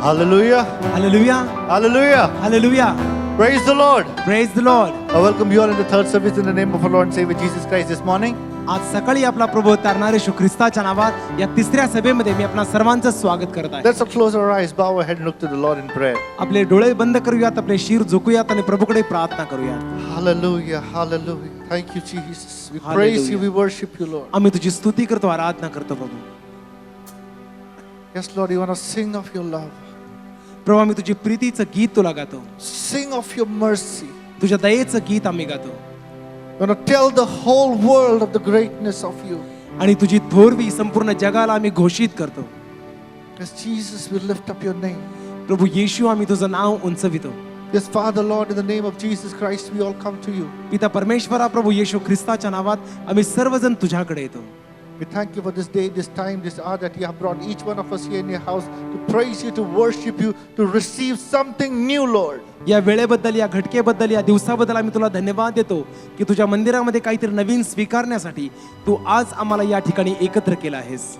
Hallelujah. Hallelujah. Hallelujah. Hallelujah. Praise the Lord. Praise the Lord. I welcome you all in the third service in the name of our Lord and Savior Jesus Christ this morning. आज सकाळी आपला प्रभू तारणारे येशू ख्रिस्ताच्या नावात या तिसऱ्या सभेमध्ये मी आपणा सर्वांचं स्वागत करत आहे. Let's close our eyes, bow our head and look to the Lord in prayer. आपले डोळे बंद करूयात, आपले शिर झुकूयात आणि प्रभूकडे प्रार्थना करूयात. Hallelujah. Hallelujah. Thank you, Jesus. We praise you. We worship you, Lord. आम्ही तुझी स्तुती करतो, आराधना करतो प्रभू. Yes, Lord, we want to sing of your love. प्रभू आम्ही तुझी प्रीतीचं गीत तुला गातो. Sing of your mercy. तुझ्या दयेचं गीत आम्ही गातो. We want to tell the whole world of the greatness of you. आणि तुझी थोरवी संपूर्ण जगाला आम्ही घोषित करतो. Yes, Jesus, we lift up your name. प्रभू येशू आम्ही तुझं नाव उंचवितो. Yes, Father, Lord, in the name of Jesus Christ, we all come to you. पिता परमेश्वरा प्रभू येशू ख्रिस्ताच्या नावात आम्ही सर्वजण तुझ्याकडे येतो. We thank you for this day, this time, this hour that you have brought each one of us here in your house to praise you, to worship you, to receive something new, Lord. या वेळेबद्दल, या घटकेबद्दल, या दिवसाबद्दल आम्ही तुला धन्यवाद देतो की तुझ्या मंदिरामध्ये काहीतरी नवीन स्वीकारण्यासाठी तू आज आम्हाला या ठिकाणी एकत्र केलं आहेस.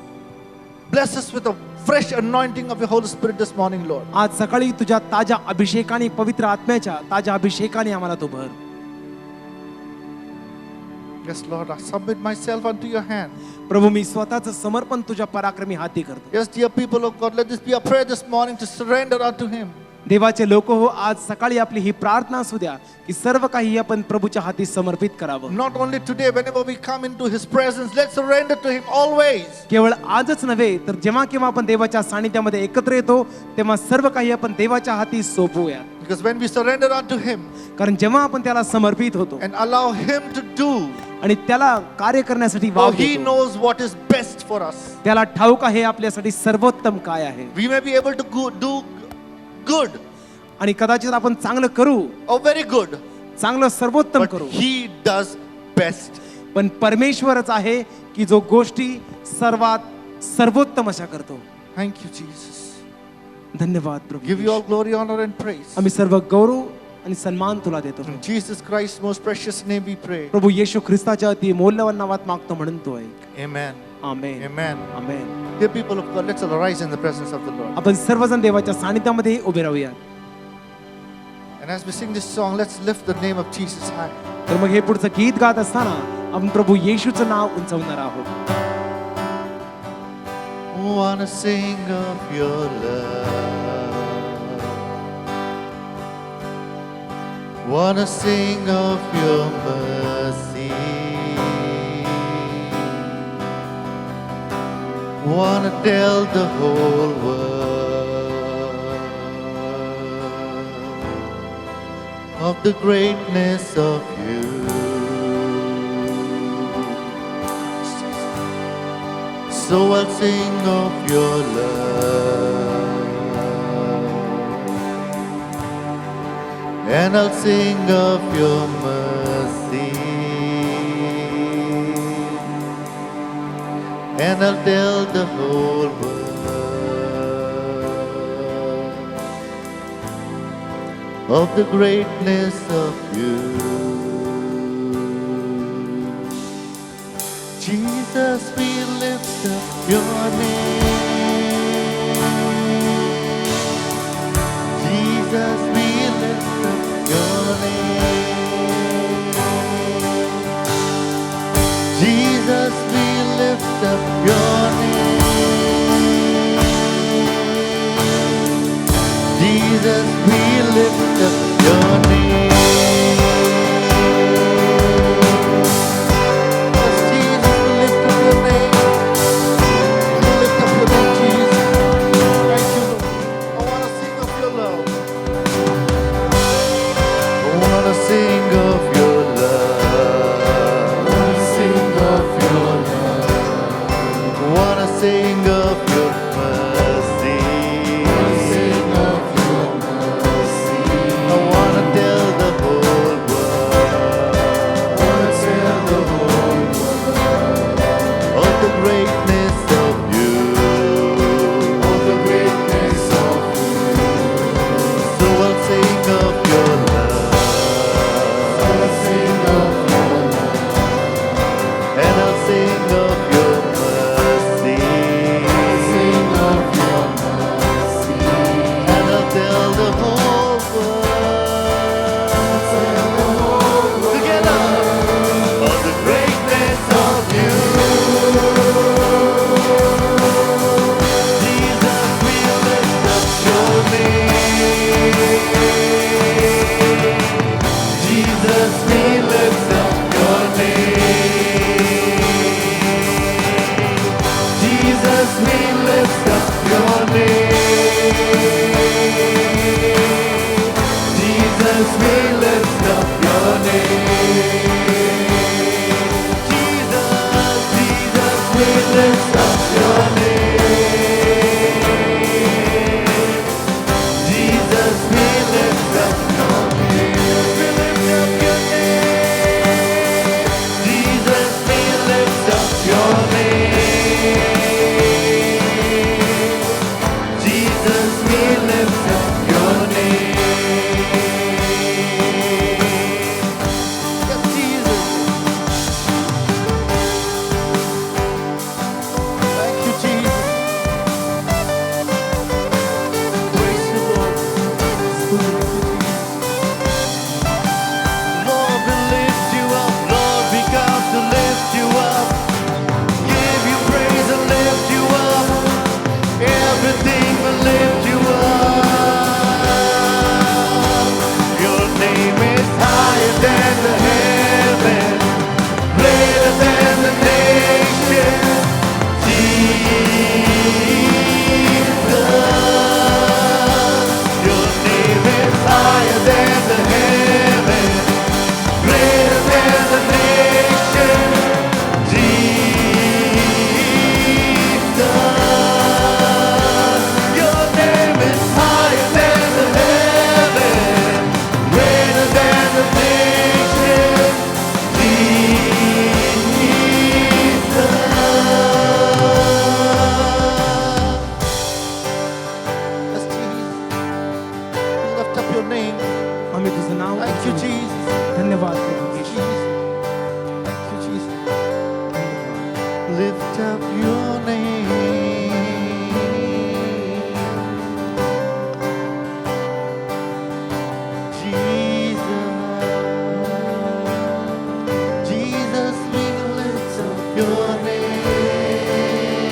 Bless us with a fresh anointing of your Holy Spirit this morning, Lord. आज सकाळी तुझ्या ताज्या अभिषेकाने, पवित्र आत्म्याच्या ताज्या अभिषेकाने आम्हाला तू भर. Yes, Lord, I submit myself unto your hand. प्रभू मी स्वतःचं समर्पण तुझ्या पराक्रमी हाती करतो. Yes, dear people of God, let this be a prayer this morning to surrender unto Him. देवाचे लोक हो, आज सकाळी आपली ही प्रार्थना असू द्या की सर्व काही आपण प्रभूच्या हाती समर्पित करावं. Not only today, whenever we come into His presence, let's surrender to Him always. केवळ आजच नव्हे तर जेव्हा केव्हा आपण देवाच्या सानिध्यामध्ये एकत्र येतो तेव्हा सर्व काही आपण देवाच्या हाती सोपवूया. Because when we surrender unto Him कारण जेव्हा आपण त्याला समर्पित होतो and allow Him to do, आणि त्याला कार्य करण्यासाठी oh, वाव He देतो, knows what is best for us. त्याला ठाऊक आहे आपल्यासाठी सर्वोत्तम काय आहे. We may be able to do good आणि कदाचित आपण चांगलं करू, or very good, चांगलं सर्वोत्तम but करू, He does best. पण परमेश्वरच आहे की जो गोष्टी सर्वात सर्वोत्तम अशा करतो. Thank you, Jesus. धन्यवाद प्रभू. Give you all glory, honor, and praise. आम्ही सर्व गौरव आणि सन्मान तुला देतो. In Jesus Christ's most precious name we pray. प्रभू येशू ख्रिस्ताच्या अति मौल्यवान नावात मागतो म्हणून तो ऐक. Amen. Amen. Amen. Amen. Dear people of God, let's all arise in the presence of the Lord. आपण सर्वजण देवाच्या सानिध्यामध्ये उभे राहूया. And as we sing this song, let's lift the name of Jesus high. तर मग हे पुढचं गीत गात असताना आपण प्रभू येशूचं नाव उंचावणार आहोत. Wanna sing of your love. Wanna sing of your mercy. Wanna tell the whole world of the greatness of you. So I'll sing of your love, and I'll sing of your mercy, and I'll tell the whole world of the greatness of you. Jesus, we lift up your name. Jesus, we lift up your name. Jesus, we lift up your name. Jesus, we lift up your name. Sing of your love. Wanna sing of your love. Wanna sing of your mercy. Wanna sing of your mercy. Jesus, we lift up your name. Yes, Jesus. Thank you, Jesus. Praise you, Lord. Lord, we lift you up. Lord, we come to lift you up. Give you praise and lift you up. Everything will lift you up. Your name is higher than the heavens, greater than the nation. Jesus, your name is higher than the heavens, greater than the nation. Jesus, your name is higher than the heavens, greater than the nation. Yes, Jesus. We lift up your name. आम्ही तुझं नाव Thank you, उचलतो. Jesus. धन्यवाद प्रभू येशू. Jesus. Thank you, Jesus. Lift up your name. Jesus. Jesus, we lift up your name.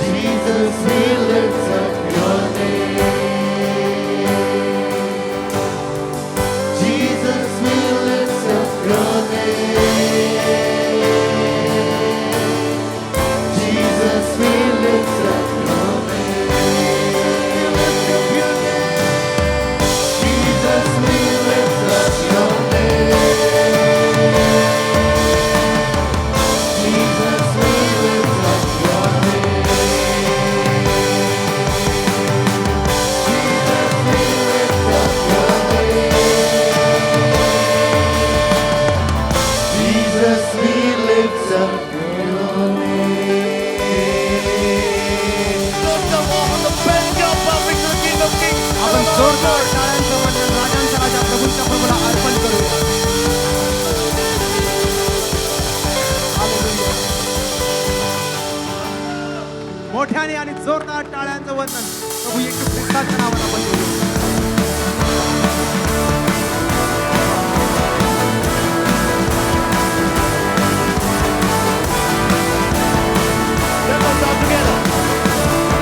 Jesus, we lift up your name. Jesus, we lift up your name. Jesus, we lift up your name. Lift up your name. Jesus, we lift up your name. Jesus, we lift up your name. Jesus, we lift up your name. Jesus, we lift up your name. Lift up all the best God, public to the King of Kings. आपण जोरदार टाळ्यांचं मंडळ राजांचा राजा प्रभूंच्या प्रभूला अर्पण करूया. Hallelujah. मोठ्याने आणि जोरदार टाळ्यांचं वंदन प्रभू येशू ख्रिस्ताच्या नावानं आपण करूया. Let us all together.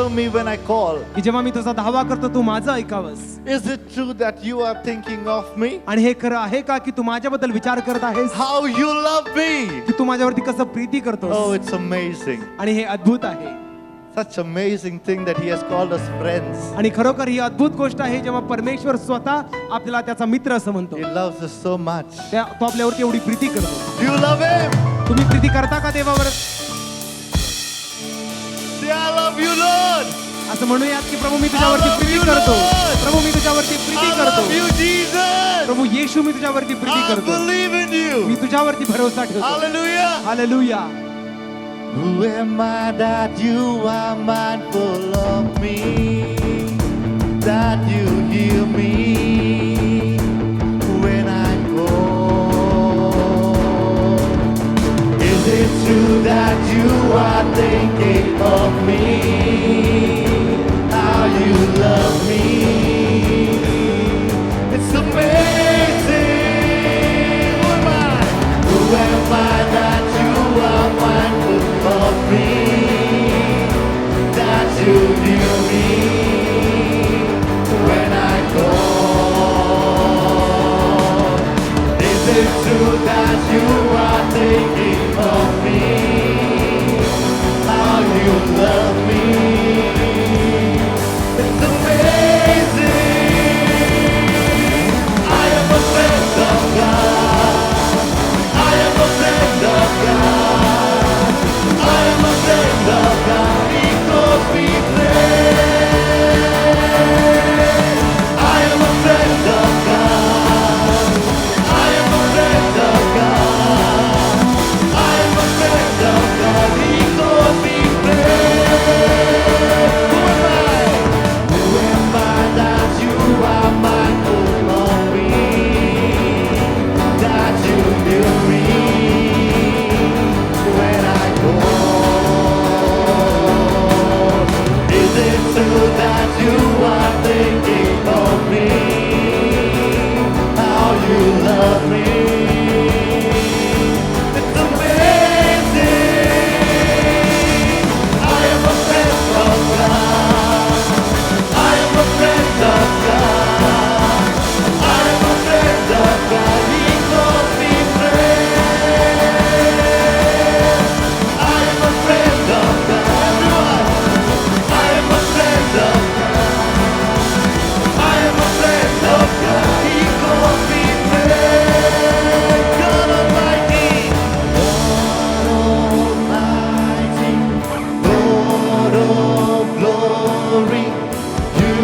answer me when I call? की जेव्हा मी तुझा धावा करतो तू माझं ऐकावंस. Is it true that you are thinking of me? आणि हे खरं आहे का की तू माझ्याबद्दल विचार करत आहेस, How you love me? की तू माझ्यावरती कसं प्रीती Oh, करतोस. it's amazing. आणि हे अद्भुत आहे. Such amazing thing that He has called us friends. आणि खरोखर ही अद्भुत गोष्ट आहे जेव्हा परमेश्वर स्वतः आपल्याला त्याचा मित्र असं म्हणतो. He loves us so much. तो आपल्यावरती एवढी प्रीती करतो. Do you love Him? तुम्ही प्रीती करता का देवावर? Say, I love you, Lord. असं म्हणूयात की प्रभू मी तुझ्यावरती प्रीती करतो. प्रभू मी तुझ्यावरती प्रीती I करतो. love you, Jesus. Prabhu Yeshu me तुझ्यावरती Preeti I करतो. believe in you. मी तुझ्यावरती भरोसा ठेवतो. Hallelujah. Hallelujah. Who am I that you are mindful of me? That you hear me when I call? Is it true that you are thinking of me? How you love me? It's amazing. Who am I? Who am I that you are mindful of me? That you hear me when I call? Is it true that you are thinking of me? How you love me? It's amazing. I am a friend of God. I am a friend of God. I am a friend of God. He calls me friend. I am a friend of God. I am a friend of God. I am a friend of God. He calls me friend. Who am I? Who am I that you are mindful of me? That you hear me when I call? Is it true that you are thinking of me? How you love me? It's amazing. I am a friend of God. I am a friend of God. I am a friend of God. He calls me friend. I am a friend of God. Everyone. I am a friend of God. I am a friend of God. He calls me friend. God Almighty. God Almighty. Lord of glory. You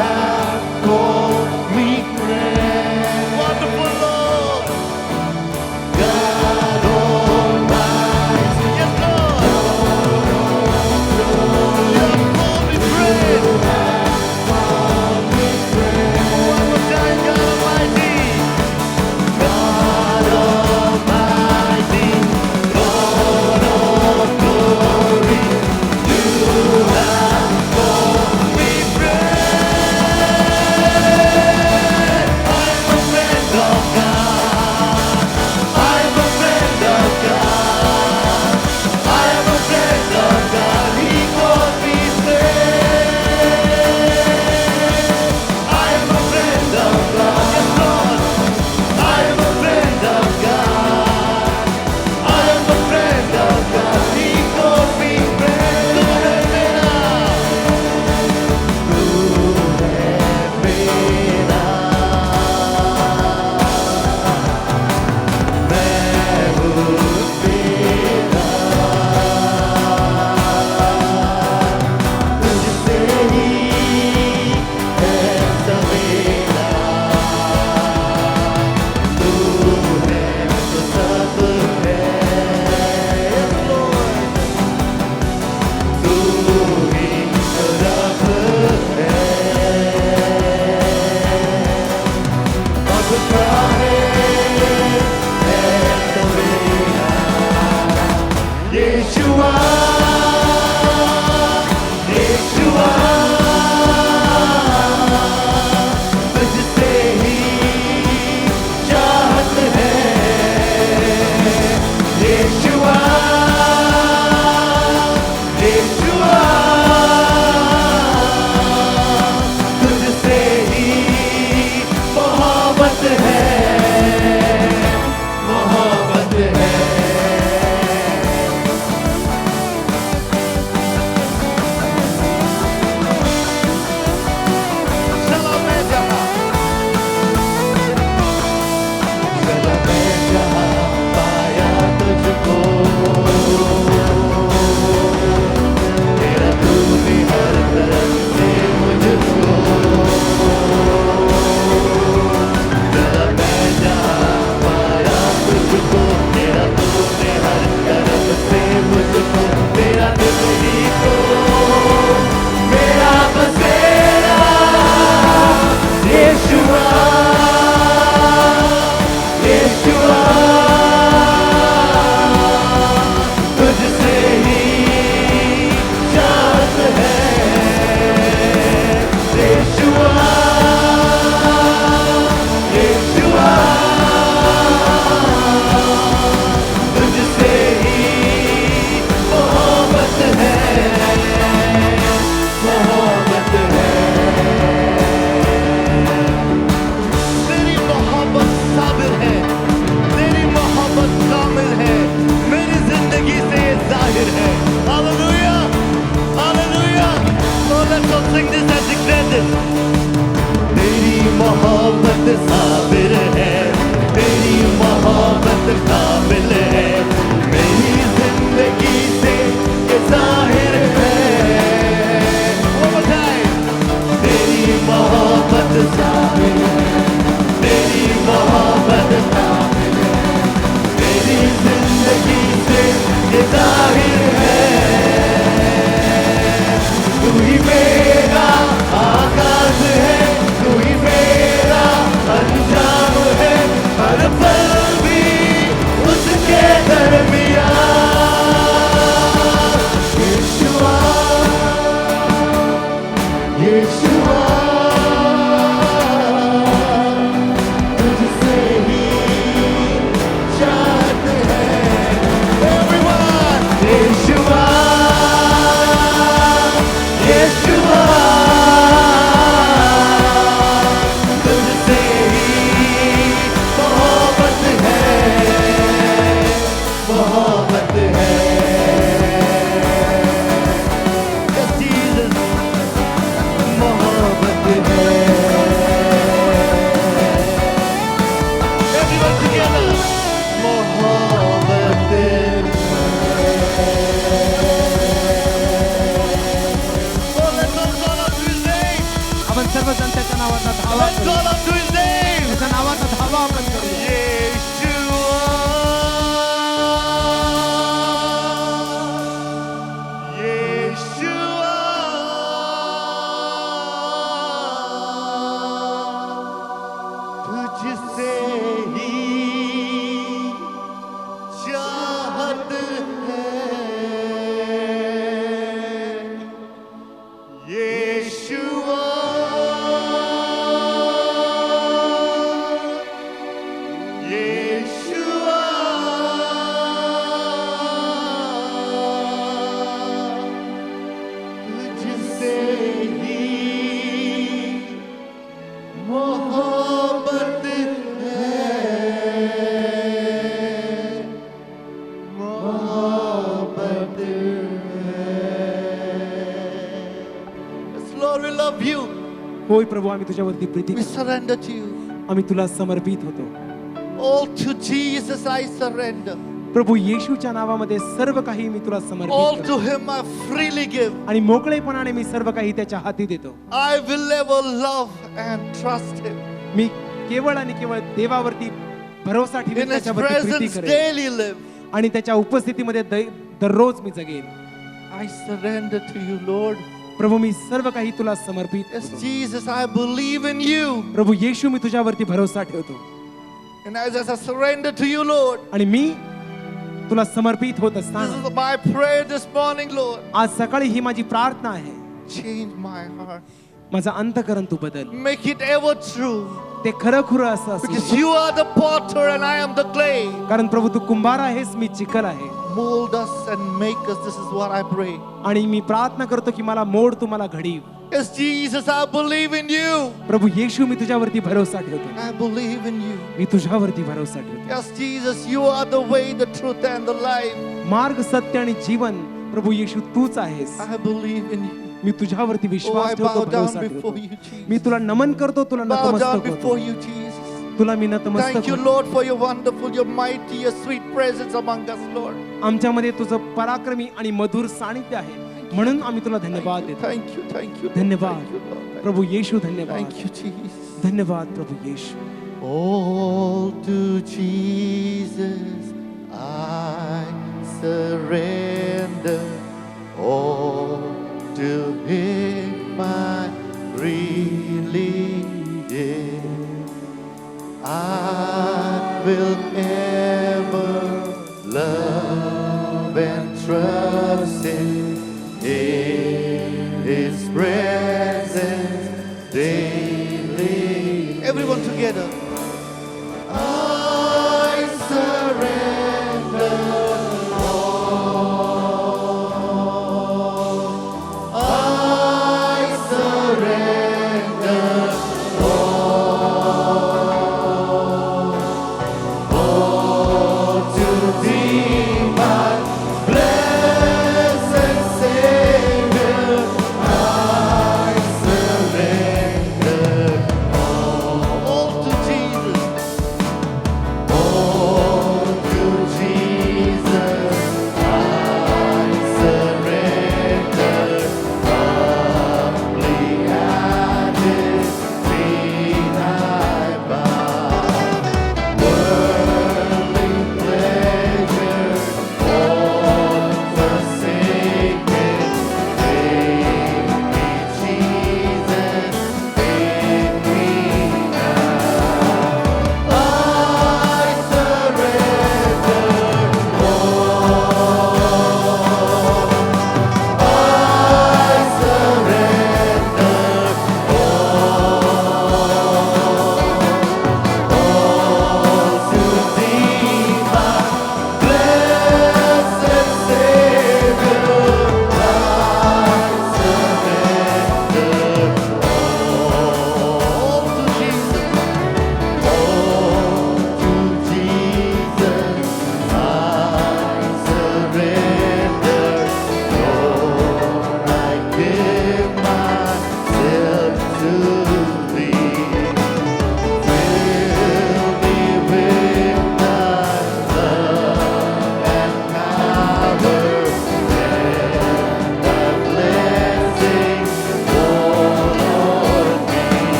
have called me friend. Wonderful Lord. God Almighty. Yes, Lord. You have called me friend. One more time, God Almighty. God Almighty. Lord of glory. You have called me friend. I am a friend of God. I am a friend of God. I am a friend of God. He calls me friend. I am a friend of God. Yes, Lord. I am a friend of God. I am a friend of God. He calls me friend. Lord, help me now. Yeshua, Yeshua, तुझसे ही चाहत है Yeshua, Yeshua, तुझसे ही चाहत है यीशुआ यीशुआ तुझसे ही मोहब्बत है मोहब्बत Yes, Lord, we love you. होय प्रभू, आम्ही तुझ्यावरती प्रीती We करतो. surrender to you. आम्ही तुला समर्पित होतो. All to Jesus I surrender. प्रभू येशूच्या नावामध्ये सर्व काही मी तुला All समर्पित to करतो. Him I freely give. आणि मोकळेपणाने मी सर्व काही त्याच्या हाती देतो. I will ever love and trust Him. मी केवळ आणि केवळ देवावरती भरोसा ठेवून In His त्याच्यावरती प्रीती presence करेन daily live. आणि त्याच्या उपस्थितीमध्ये दररोज मी जगेन. I surrender to you, Lord. प्रभू, मी सर्व काही तुला समर्पित Yes, करतो. Jesus, I believe in you. प्रभू येशू, मी तुझ्यावरती भरोसा ठेवतो. And as I surrender to you, Lord, आणि मी तुला समर्पित होत this असताना is my prayer this morning, Lord. आज सकाळी ही माझी प्रार्थना आहे. Change my heart. माझं अंतकरण तू बदल. Make it ever true. ते खरं खुरं असं असू Because they. you are the potter and I am the clay. कारण प्रभू तू कुंभार आहेस, मी चिखल आहे. Mold us and make us. This is what I pray. आणि मी प्रार्थना करतो की मला मोड, तू मला घडीव. Yes, Jesus, I believe in you. प्रभू येशू, मी तुझ्यावरती भरोसा ठेवतो. I believe in you. मी तुझ्यावरती भरोसा ठेवतो. Yes, Jesus, you are the way, the truth, and the life. मार्ग, सत्य आणि जीवन प्रभू येशू तूच आहेस. I believe in you. Me तुझ्यावरती Oh, विश्वास I ठेवतो, bow down भरोसा before ठेवतो. you, Jesus. मी तुला नमन करतो, तुला Bow down नतमस्तक before होतो. you, Jesus. तुला मी नतमस्तक Thank you, होतो. Lord, for your wonderful, your mighty, your sweet presence among us, Lord. आमच्यामध्ये तुझं पराक्रमी आणि मधुर सानिध्य आहे, म्हणून आम्ही तुला धन्यवाद देतो. Thank you, thank you, Lord. धन्यवाद Thank you, Lord. प्रभू येशू, धन्यवाद. Thank you, Jesus. धन्यवाद प्रभू येशू. All to Jesus I surrender. All to Him I freely give. I will ever love and trust in His presence daily. Everyone together. I surrender all. I surrender all to Thee, my blessed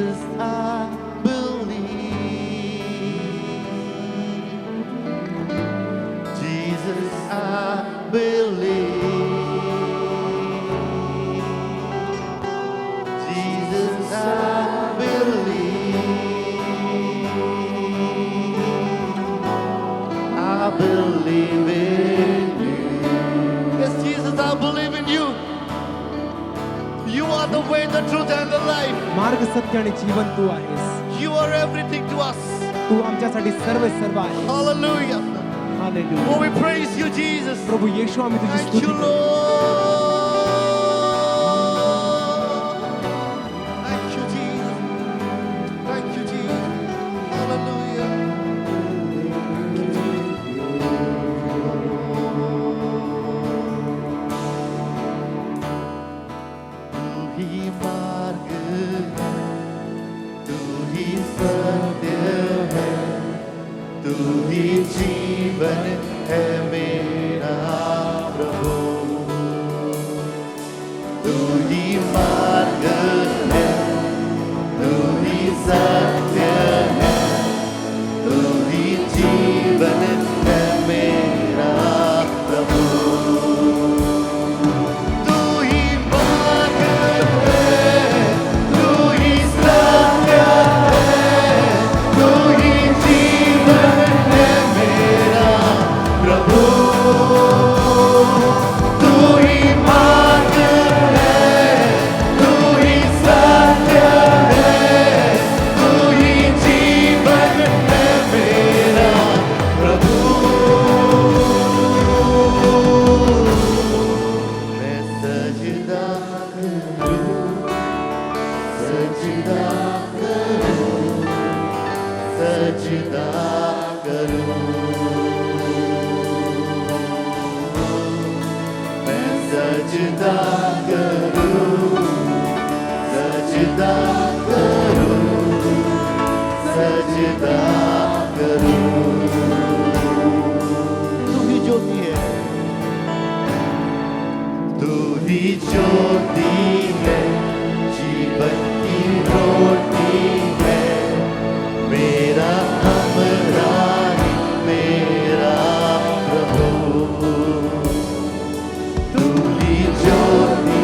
Jesus, I believe. Jesus, I believe. Jesus, I believe. I believe in you. Yes, Jesus, I believe in you. You are the way, the truth, and the life. मार्ग सत्य आणि जीवन तू आहेस. You are everything to us. तू आमच्यासाठी सर्व आहेस. Hallelujah. Hallelujah. Oh, we praise you, Jesus. प्रभू येशू आम्ही तुझी Thank स्तुती you, करतो. Lord. Thank you, Jesus. Thank you, Jesus. Hallelujah. तू ही मार्ग है, तू ही सत्य है, तू ही जीवन है मेरा प्रभु। तू ही मार्ग है, तू ही सत्य है, तू ही जीवन है मेरा प्रभु। तू ही मार्ग है, तू ही सत्य है, तू ही जीवन है मेरा प्रभु। तू ही मार्ग है, तू ही सत्य है, तू ही जीवन है मेरा प्रभु। मैं सजदा करूं, सजदा करूं, सजदा करूं। मैं सजदा करूं, सजदा करूं, सजदा करूं। तू ही ज्योति है, तू ही ज्योति है, जीवन की रोटी है, मेरा हमराही, मेरा प्रभु। तू ही ज्योति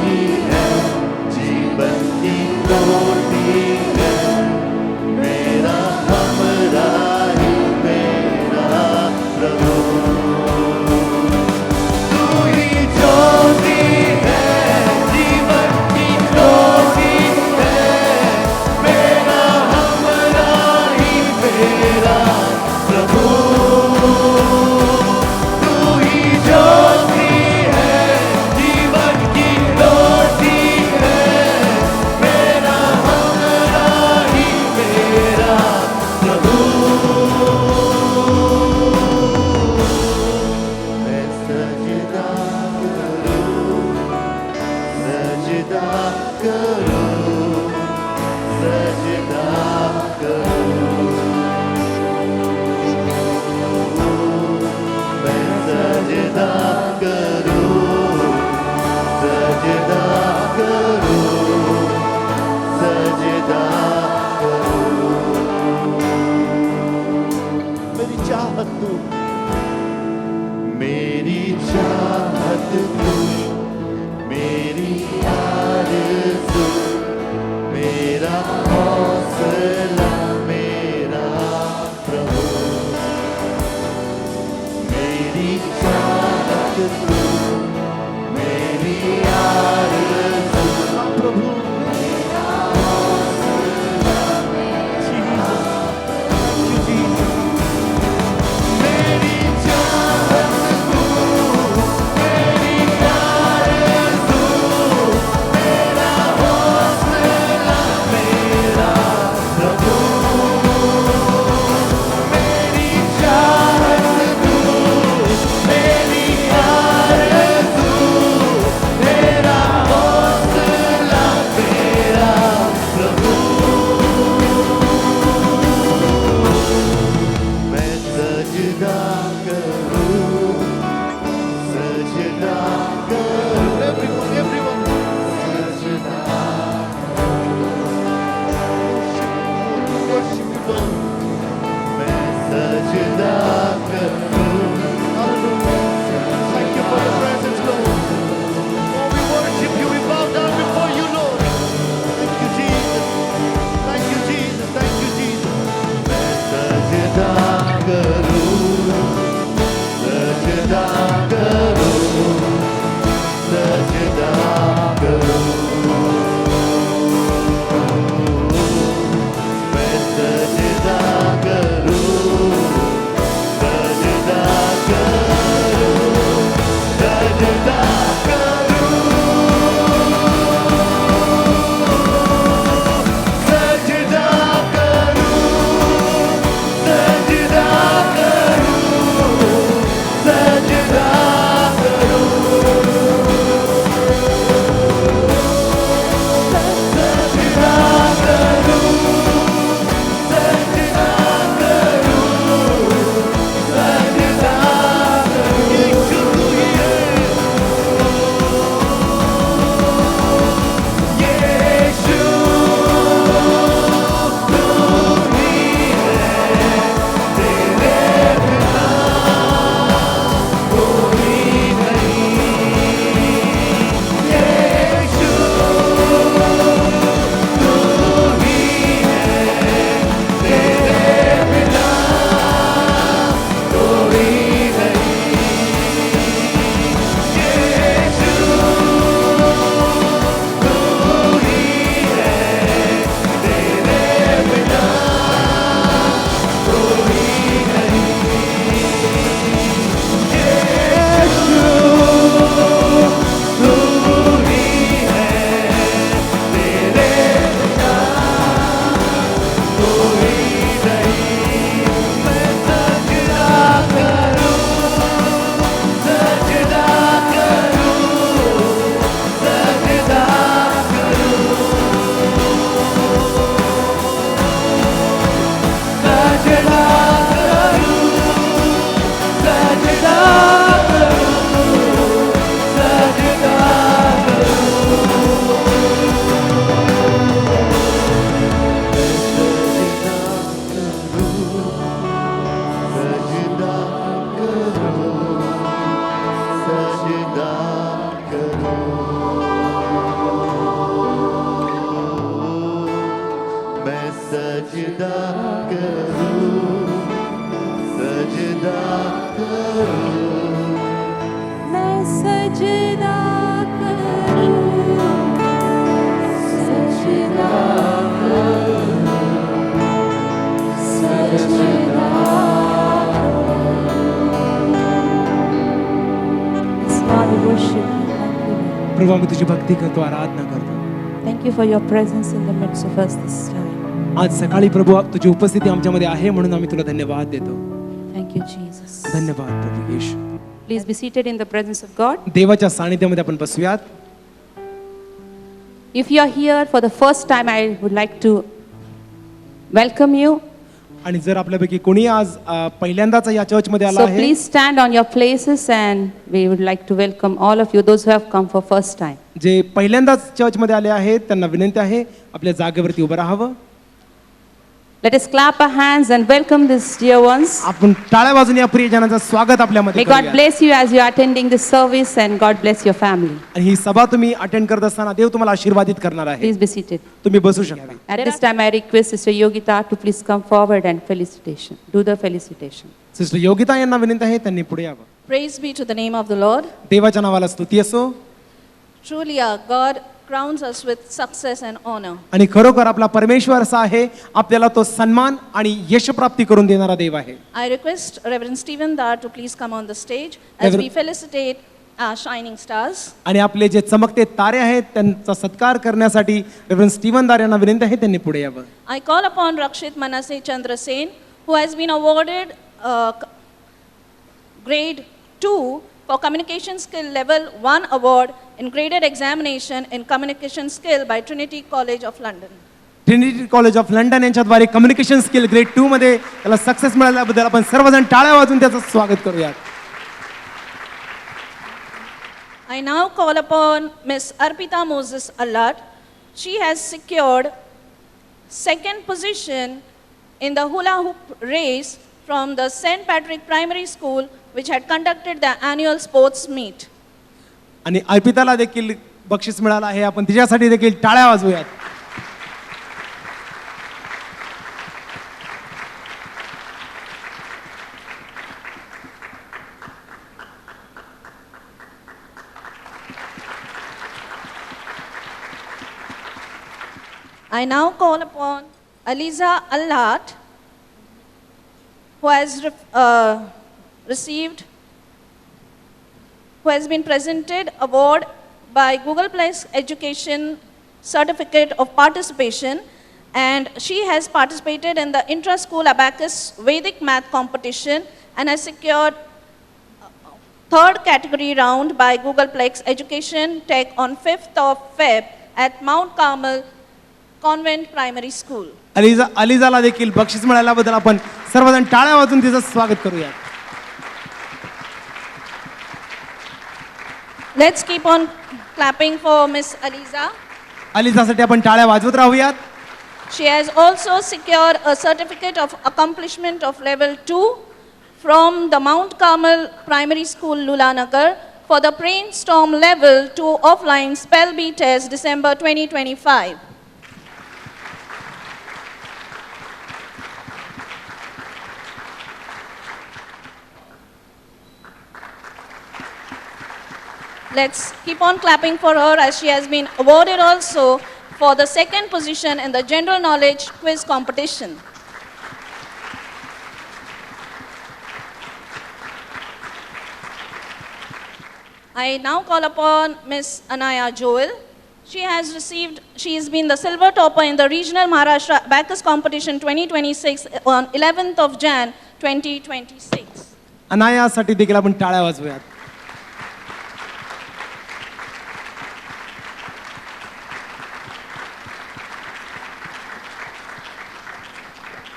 मैं सजदा करूं, सजदा करूं, मैं सजदा करूं, सजदा करूं, सजदा करूं। Yes, Lord, we worship you. Thank you, Lord. प्रभू आम्ही तुझी भक्ती करतो, आराधना करतो. Thank you for your presence in the midst of us this time. आज सकाळी प्रभू तुझी उपस्थिती आमच्यामध्ये आहे म्हणून आम्ही तुला धन्यवाद देतो. Thank you, Jesus. धन्यवाद प्रभू येशू. Please be seated in the presence of God. देवाच्या सानिध्यामध्ये आपण बसूयात. If you are here for the first time, I would like to welcome you. आणि जर आपल्यापैकी कोणी आज पहिल्यांदाच या चर्चमध्ये आला So आहे, please stand on your places and we would like to welcome all of you, those who have come for first time. जे पहिल्यांदाच चर्चमध्ये आले आहेत त्यांना विनंती आहे आपल्या जागेवरती उभं राहावं. Let us clap our hands and welcome these dear ones. आपण टाळ्या वाजून या प्रियजनांचं स्वागत आपल्यामध्ये May God करूया. bless you as you are attending this service and God bless your family. आणि ही सभा तुम्ही अटेंड करत असताना देव तुम्हाला आशीर्वादित करणार आहे. Please be seated. तुम्ही बसू शकता. At this time, I request Sister Yogita to please come forward and felicitation. Do the felicitation. Sister Yogita यांना विनंती आहे त्यांनी पुढे यावं. Praise be to the name of the Lord. देवाच्या नावाला स्तुती असो. Truly, our God crowns us with success and honor. आणि खरोखर आपला परमेश्वर असा आहे आपल्याला तो सन्मान आणि यश प्राप्ती करून देणारा देव आहे. I request Reverend Stephen Dar to please come on the stage as Reverend- we felicitate our shining stars. आणि आपले जे चमकते तारे आहेत त्यांचा सत्कार करण्यासाठी रेव्हरंड स्टीवन दार यांना विनंती आहे त्यांनी पुढे यावं. I call upon Rakshit Manasse Chandra Sen, who has been awarded grade 2 for communication skill level 1 award in graded examination in communication skill by Trinity College of London. Trinity College of London यांच्याद्वारे communication skill grade 2 मध्ये त्याला success मिळाल्याबद्दल आपण सर्वजण टाळ्या वाजून त्याचं स्वागत करूयात. I now call upon Miss Arpita Moses Allat. She has secured second position in the hula hoop race from the St. Patrick Primary School, which had conducted the annual sports meet. आणि अर्पिताला देखील बक्षीस मिळालं आहे. आपण तिच्यासाठी देखील टाळ्या वाजवूयात. I now call upon Aliza Allat, who has been presented award by Google Plus Education Certificate of Participation, and she has participated in the intra-school abacus Vedic math competition and has secured third category round by Google Plex Education Tech on 5th of Feb at Mount Carmel Convent Primary School. अलिजाला देखील बक्षीस मिळाल्याबद्दल आपण सर्वजण टाळ्या वाजून तिचं स्वागत करूया. Let's keep on clapping for Miss Aliza. अलिजासाठी आपण टाळ्या वाजवत राहूयात. She has also secured a certificate of accomplishment of level 2 from the Mount Carmel Primary School, Lulanagar, for the Brainstorm level 2 offline spell bee test December 2025. Let's keep on clapping for her as she has been awarded also for the second position in the general knowledge quiz competition. I now call upon Miss Anaya Joel. She has been the silver topper in the regional Maharashtra Abacus competition 2026 on 11th of Jan 2026. अनायासाठी देखील आपण टाळ्या वाजवूयात.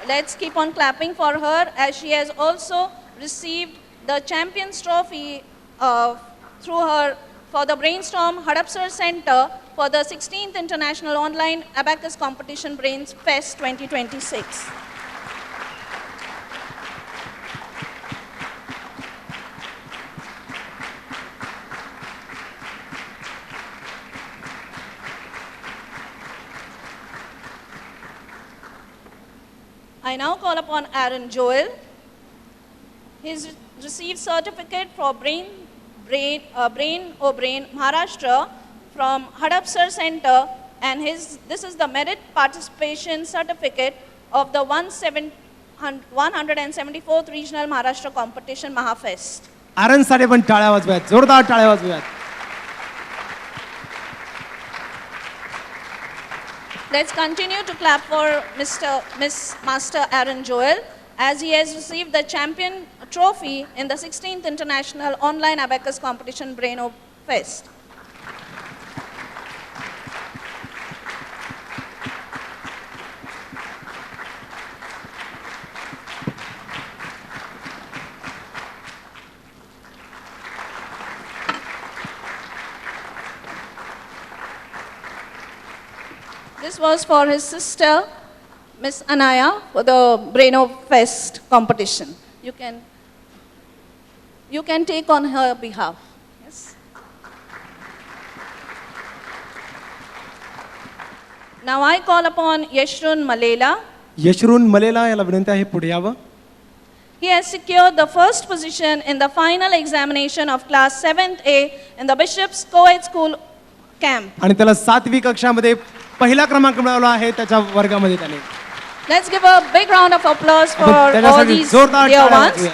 Let's keep on clapping for her as she has also received the Champions Trophy through her for the Brainstorm Hadapsar Center for the 16th International Online Abacus Competition Brains Fest 2026. I now call upon Aaron Joel. He's received certificate for Brain Maharashtra from Hadapsar Center, and this is the merit participation certificate of the 174th Regional Maharashtra Competition Mahafest. आरन साठी पण टाळ्या वाजवूयात, जोरदार टाळ्या वाजवूयात. Let's continue to clap for Master Aaron Joel, as he has received the champion trophy in the 16th International Online Abacus Competition Braino Fest. This was for his sister, Miss Anaya, for the Braino Fest competition. You can take on her behalf. Yes. Now I call upon Yeshrun Malela. यशरून मलेला याला विनंती आहे पुढे यावं. He has secured the first position in the final examination of class 7th A in the Bishop's Co-ed School camp. आणि त्याला 7वी कक्षामध्ये पहिला क्रमांक मिळवला आहे त्याच्या वर्गामध्ये त्याने. Let's give a big round of applause for आपण all त्याच्यासाठी these जोरदार dear टाळ्या ones. वाजवूया.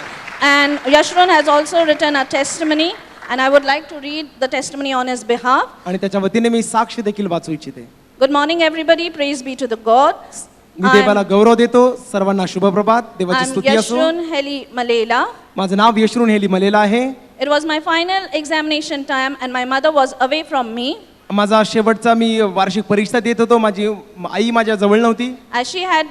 And Yashrun has also written a testimony, and I would like to read the testimony on his behalf. आणि त्याच्या वतीने मी साक्ष देखील वाचू इच्छिते. Good morning, everybody. Praise be to the God. मी देवाला गौरव देतो. सर्वांना शुभप्रभात. देवाची I'm स्तुती असो. Yashrun Heli Malela. माझं नाव यशरून हेली मलेला आहे. It was my final examination time, and my mother was away from me, माझा शेवटचा मी वार्षिक परीक्षा देत होतो. माझी आई माझ्या जवळ नव्हती as she had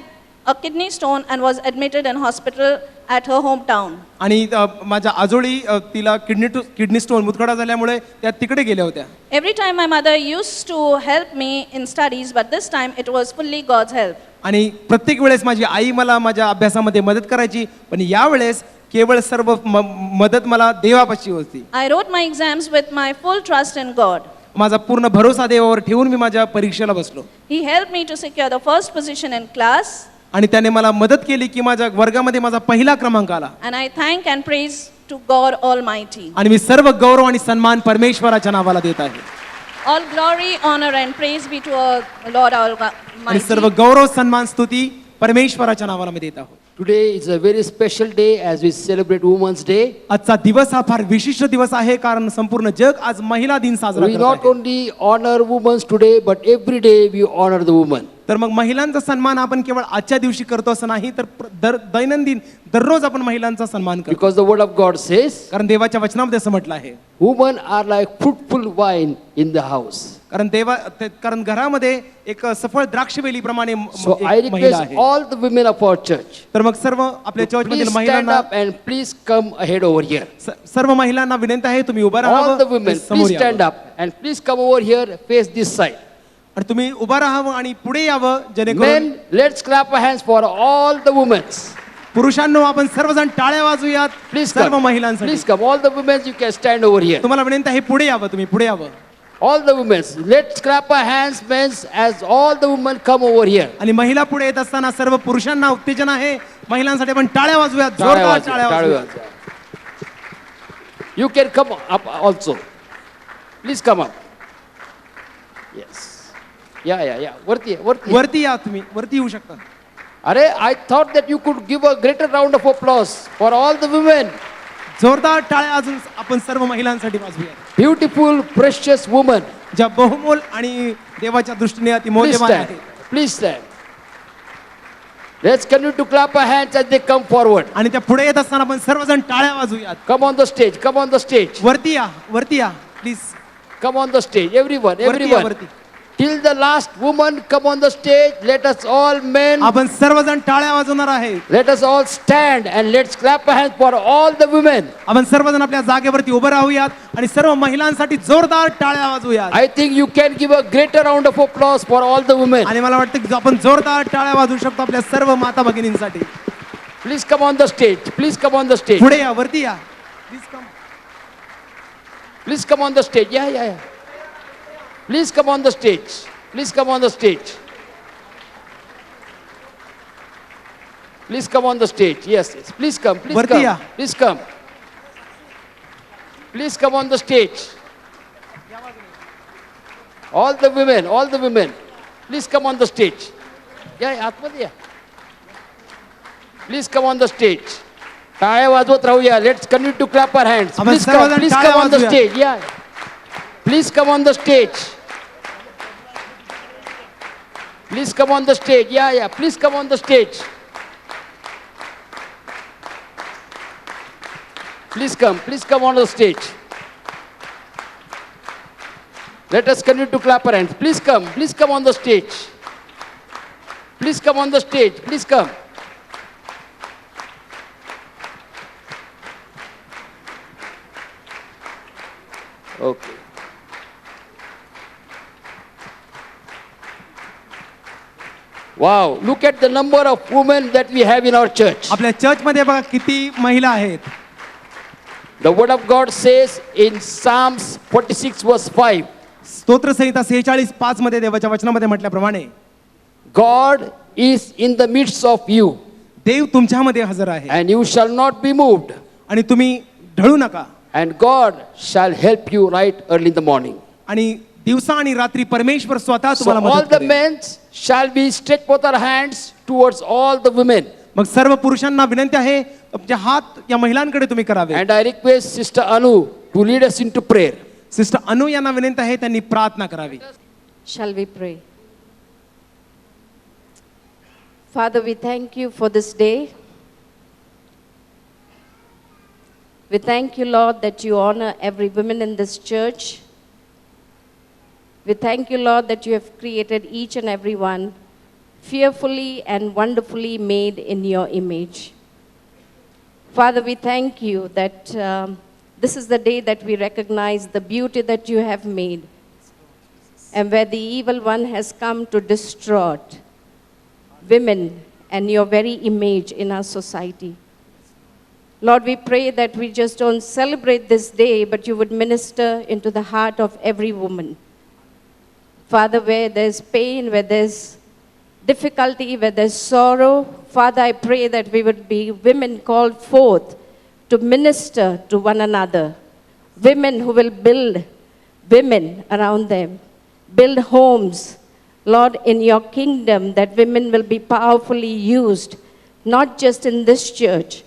a kidney stone and was admitted in hospital at her hometown. आणि माझ्या आजोळी तिला किडनी स्टोन मुतखडा झाल्यामुळे त्या तिकडे गेल्या होत्या. Every time my mother used to help me in studies, but this time it was fully God's help. आणि प्रत्येक वेळेस माझी आई मला माझ्या अभ्यासामध्ये मदत करायची, पण यावेळेस केवळ सर्व मदत मला देवापाशी होती. I wrote my exams with my full trust in God. माझा पूर्ण भरोसा देवावर ठेवून मी माझ्या परीक्षेला बसलो. He helped me to secure the first position in class, आणि त्याने मला मदत केली की माझ्या वर्गामध्ये माझा पहिला क्रमांक आला. and I thank and praise to God Almighty. आणि मी सर्व गौरव आणि सन्मान परमेश्वराच्या नावाला देत आहे. All glory, honor and praise be to our Lord आणि सर्व Almighty. गौरव सन्मान स्तुती परमेश्वराच्या नावाला मी देत आहोत. Today is a very special day as we celebrate Women's Day. आजचा दिवस हा फार विशिष्ट दिवस आहे, कारण संपूर्ण जग आज महिला दिन साजरा We करत not आहे. only honor women today, but every day we honor the woman. तर मग महिलांचा सन्मान आपण केवळ आजच्या दिवशी करतो असं नाही, तर दैनंदिन दररोज आपण महिलांचा सन्मान करतो. Because the word of God says, कारण देवाच्या वचनामध्ये असं म्हटलं आहे, women are like fruitful wine in the house. कारण घरामध्ये एक सफळ द्राक्षवेलीप्रमाणे So I एक महिला request आहे. all the women of our church, तर मग सर्व आपल्या चर्च please मधील stand महिलांना up and please come ahead over here. सर्व महिलांना विनंती आहे तुम्ही उभा All the राहावं, women, समोर please stand यावं. up and please come over here, face this side. आणि तुम्ही उभा राहावं आणि पुढे यावं, जेणेकरून Men, let's clap our hands for all the women. पुरुषांनो आपण सर्वजण टाळ्या वाजूयात Please सर्व come. महिलांसाठी. Please come. All the women, you can stand over here. तुम्हाला विनंती आहे पुढे यावं, तुम्ही पुढे यावं. All the women, let's clap our hands, men, as all the women come over here. आणि महिला पुढे येत असताना सर्व पुरुषांना उत्तेजन आहे, महिलांसाठी आपण टाळ्या वाजूयात, टाळ्या जोरदार वाजवा, टाळ्या टाळ्या वाजूयात. वाजवा. You can come up also. Please come up. Yes. Yeah. Varti. वरती या, तुम्ही वरती येऊ शकता. Are, I thought that you could give a greater round of applause for all the women. जोरदार टाळ्या अजून आपण सर्व महिलांसाठी वाजूया, Beautiful, precious woman. ज्या बहुमोल आणि देवाच्या दृष्टीने अति Please मौल्यवान stand. आहेत. Please stand. Let's continue to clap our hands as they come forward. आणि त्या पुढे येत असताना आपण सर्वजण टाळ्या वाजूयात. Come on the stage. Come on the stage. वरती या please. Come on the stage. Everyone. वरती या, Everyone. वरती. Till the last woman come on the stage, let us all men, आपण सर्वजण टाळ्या वाजवणार आहे. let us all stand and let's clap our hands for all the women. आपण सर्वजण आपल्या जागेवरती उभं राहूयात आणि सर्व महिलांसाठी जोरदार टाळ्या वाजवूयात. I think you can give a greater round of applause for all the women. आणि मला वाटतं की आपण जोरदार टाळ्या वाजवू शकतो आपल्या सर्व माता भगिनींसाठी. Please come on the stage. Please come on the stage. पुढे या, वरती या. Please come. Please come on the stage. Yeah. Please come on the stage. Please come on the stage. Please come on the stage. Yes, yes. Please come. Please Varti come. ya. Please come. Please come on the stage. All the women. Please come on the stage. Yeah, आतमध्ये या. Please come on the stage. टाळ्या वाजवत राहूया. Let's continue to clap our hands. आपण Please come. सर्वजण Please टाळ्या come on the वाजवूया. stage. Yeah. Please come on the stage. Please come on the stage. Yeah, yeah. Please come on the stage. Please come on the stage. Let us continue to clap our hands. Please come on the stage. Please come on the stage. Please come. Okay. Wow, look at the number of women that we have in our church. आपल्या चर्चमध्ये बघा किती महिला आहेत. The word of God says in Psalms 46 verse 5, स्तोत्रसंहिता 46:5 मध्ये देवाच्या वचनामध्ये म्हटल्याप्रमाणे God is in the midst of you देव तुमच्यामध्ये हजर आहे and you shall not be moved, आणि तुम्ही ढळू नका. and God shall help you right early in the morning. आणि दिवसा आणि रात्री परमेश्वर स्वतः So तुम्हाला all मदत the करेल. men shall be stretch forth our hands towards all the women. मग सर्व पुरुषांना विनंती आहे तुमचे हात या महिलांकडे तुम्ही करावे. And I request Sister Anu to lead us into prayer. Sister Anu यांना विनंती आहे त्यांनी प्रार्थना करावी. Shall we pray? Father, we thank you for this day. We thank you, Lord, that you honor every woman in this church. We thank you, Lord, that you have created each and every one fearfully and wonderfully made in your image. Father, we thank you that this is the day that we recognize the beauty that you have made, and where the evil one has come to distort women and your very image in our society. Lord, we pray that we just don't celebrate this day, but you would minister into the heart of every woman. Father, where there's pain, where there's difficulty, where there's sorrow, Father, I pray that we would be women called forth to minister to one another. Women who will build women around them, build homes, Lord, in your kingdom, that women will be powerfully used, not just in this church,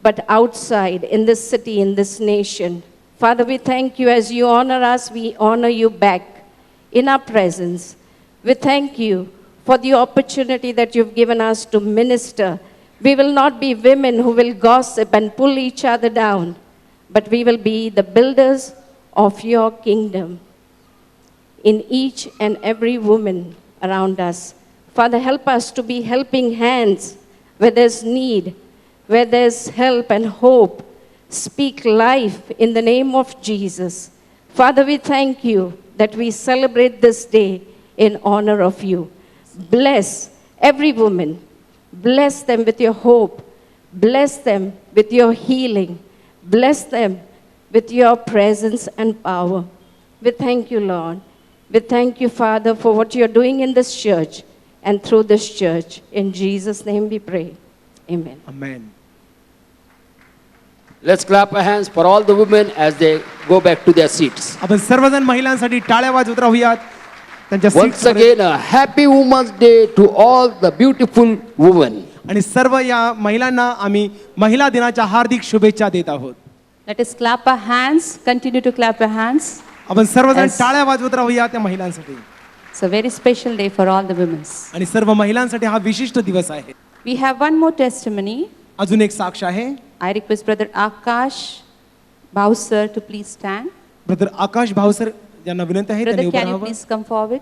but outside, in this city, in this nation. Father, we thank you as you honor us, we honor you back in our presence. We thank you for the opportunity that you've given us to minister. We will not be women who will gossip and pull each other down, but we will be the builders of your kingdom in each and every woman around us. Father, help us to be helping hands where there's need, where there's help and hope. Speak life in the name of Jesus. Father, we thank you that we celebrate this day in honor of you. Bless every woman. Bless them with your hope. Bless them with your healing. Bless them with your presence and power. We thank you, Lord. We thank you, Father, for what you're doing in this church and through this church. In Jesus' name we pray. Amen. Amen. Let's clap our hands for all the women as they go back to their seats. आपण सर्वजण महिलांसाठी टाळ्या वाजवत राहूयात त्यांच्या Once seats were. again, a happy Women's Day to all the beautiful women. आणि सर्व या महिलांना आम्ही महिला दिनाच्या हार्दिक शुभेच्छा देत आहोत. Let us clap our hands, continue to clap our hands. आपण सर्वजण As- टाळ्या वाजवत राहूया त्या महिलांसाठी. It's a very special day for all the women. आणि सर्व महिलांसाठी हा विशिष्ट दिवस आहे. We have one more testimony. अजून एक साक्ष आहे. I request Brother Akash Bhausar to please stand. Brother Akash Bhavsar यांना विनंती आहे त्यांनी Brother, उभं can you राहावं. please come forward?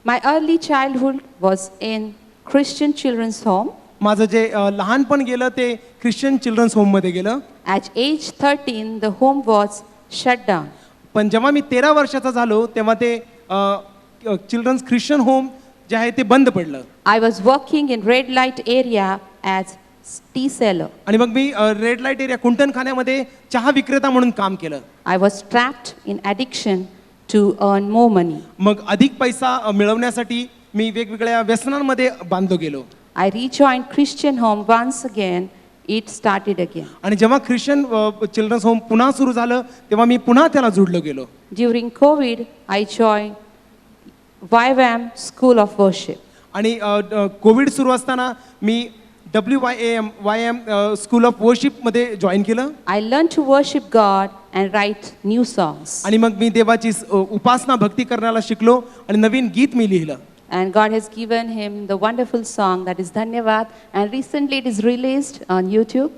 My early childhood was in Christian children's home. माझं जे लहानपण गेलं ते ख्रिश्चन चिल्ड्रन्स होम मध्ये गेलं. At age 13, the home was shut down. पण जेव्हा मी 13 वर्षाचा झालो तेव्हा ते चिल्ड्रन्स ख्रिश्चन होम जे आहे ते बंद पडलं. I was working in red light area as tea seller. आणि मग मी रेड लाईट एरिया कुंटणखान्यामध्ये चहा विक्रेता म्हणून काम केलं. I was trapped in addiction to earn more money. मग अधिक पैसा मिळवण्यासाठी मी वेगवेगळ्या व्यसनांमध्ये बांधलो गेलो. I rejoined Christian home once again. It started again. आणि जेव्हा ख्रिश्चन चिल्ड्रन्स होम पुन्हा सुरू झालं तेव्हा मी पुन्हा त्याला जोडलो गेलो. During COVID, I joined YWAM School of Worship. आणि कोविड सुरू असताना मी WYAM स्कूल ऑफ वर्शिपमध्ये जॉईन केलं. I learned to worship God and write new songs. आणि मग मी देवाची उपासना भक्ती करण्याला शिकलो आणि नवीन गीत मी लिहिलं. And God has given him the wonderful song that is Dhanyavad. And recently it is released on YouTube.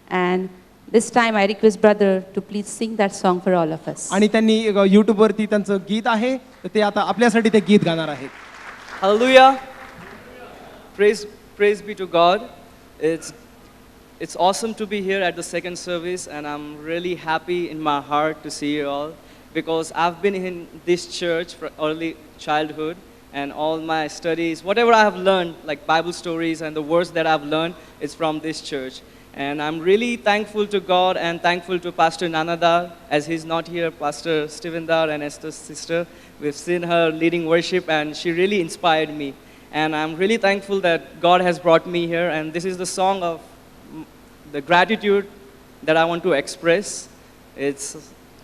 And this time I request brother to please sing that song for all of us. आणि त्यांनी यूट्यूबवरती त्यांचं गीत आहे तर ते आता आपल्यासाठी ते गीत गाणार आहेत. Hallelujah. Praise be to God. It's awesome to be here at the second service, and I'm really happy in my heart to see you all, because I've been in this church from early childhood, and all my studies, whatever I have learned, like Bible stories and the words that I've learned, is from this church. And I'm really thankful to God and thankful to Pastor Nanadar, as he's not here, Pastor Stephen Dar and Esther's sister. We've seen her leading worship, and she really inspired me. And I'm really thankful that God has brought me here, and this is the song of the gratitude that I want to express. It's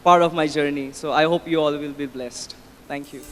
part of my journey, so I hope you all will be blessed. Thank you.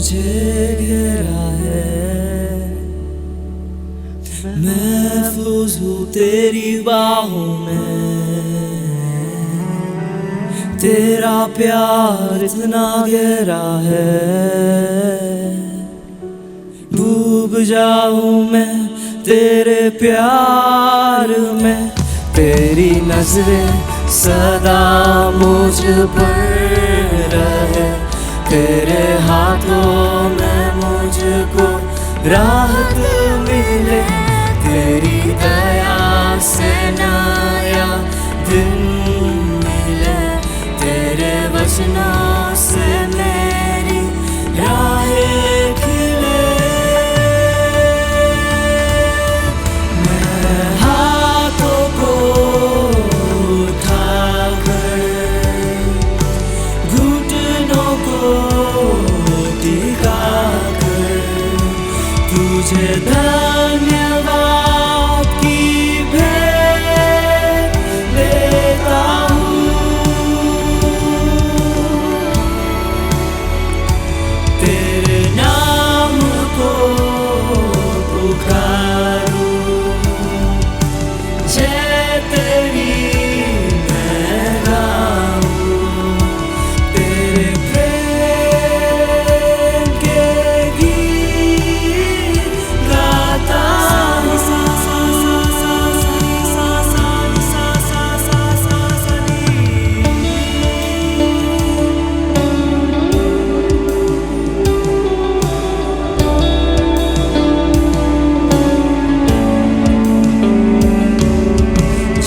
मुझे घेरा है महफूज हूँ तेरी बाहों में तेरा प्यार इतना गहरा है डूब जाऊं मैं तेरे प्यार में तेरी नजरें सदा मुझ पर रहे तेरे हाथों में मुझको राहत मिले तेरी दया से नया दिन मिले तेरे वचनों से मेरी राहें खिले मैं हाथों को उठाकर घुटनों को टिकाकर तुझे धन्यवाद की भेंट देता हूँ तेरे नाम को पुकारूं जय तेरी मैं गाऊं तेरे प्रेम के गीत गाता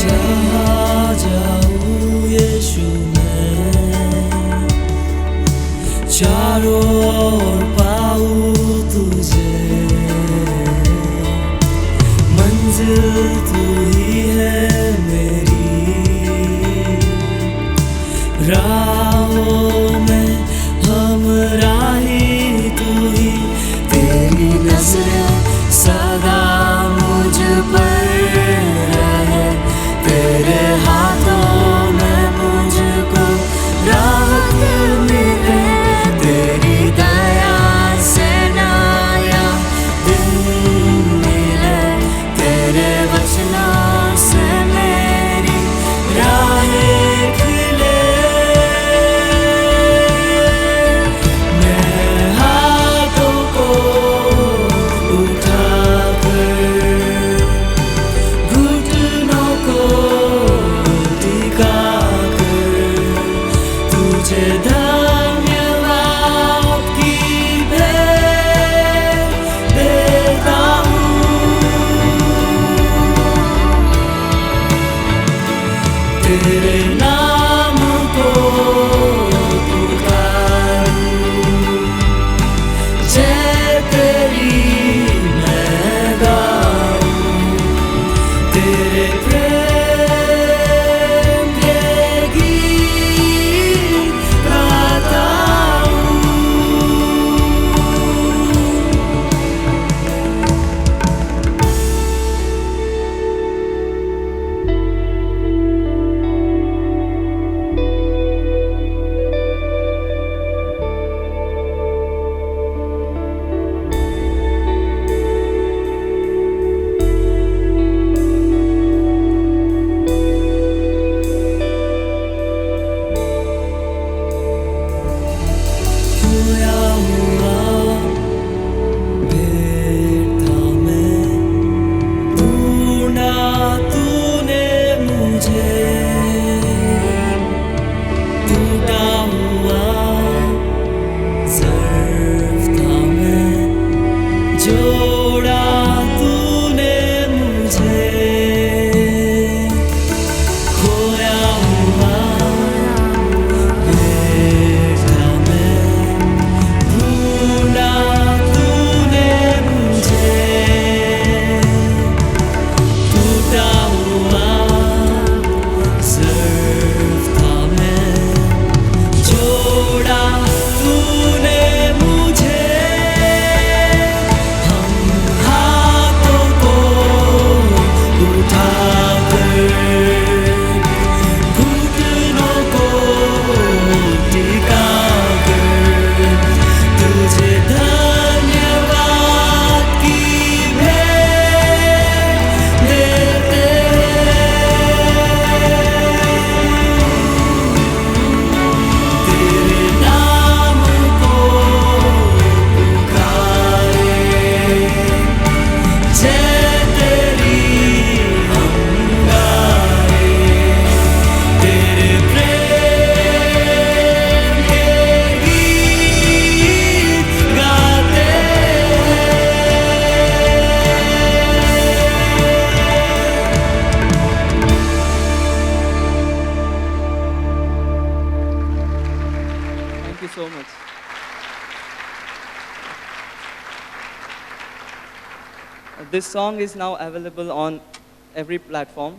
जहाँ जाऊँ यीशु मैं चारों ओर पाऊँ तुझे मंजिल तू ही है मेरी राहों में हमराही तू ही तेरी नजरें सदा मुझ पर रहे तेरे हाथों में मुझको राहत मिले तेरी दया से नया दिन मिले तेरे वचनों से मेरी राहें खिले तेरे नाम को पुकारूं, जय तेरी मैं गाऊं, तेरे प्रेम के गीत गाता हूँ। खोया हुआ भेंट था मैं, ढूंढा तूने मुझे, टूटा हुआ सर्फ था मैं, जोड़ा तूने मुझे, खोया हुआ भेंट था मैं, ढूंढा तूने मुझे, टूटा हुआ सर्फ था मैं, जोड़ा तूने मुझे, हम हाथों को उठाकर घुटनों को टिकाकर तुझे धन्यवाद की भेंट देते तेरे नाम को पुकारे, जय तेरी हम गाए, तेरे प्रेम के गीत गाते Thank you so much. This song is now available on every platform.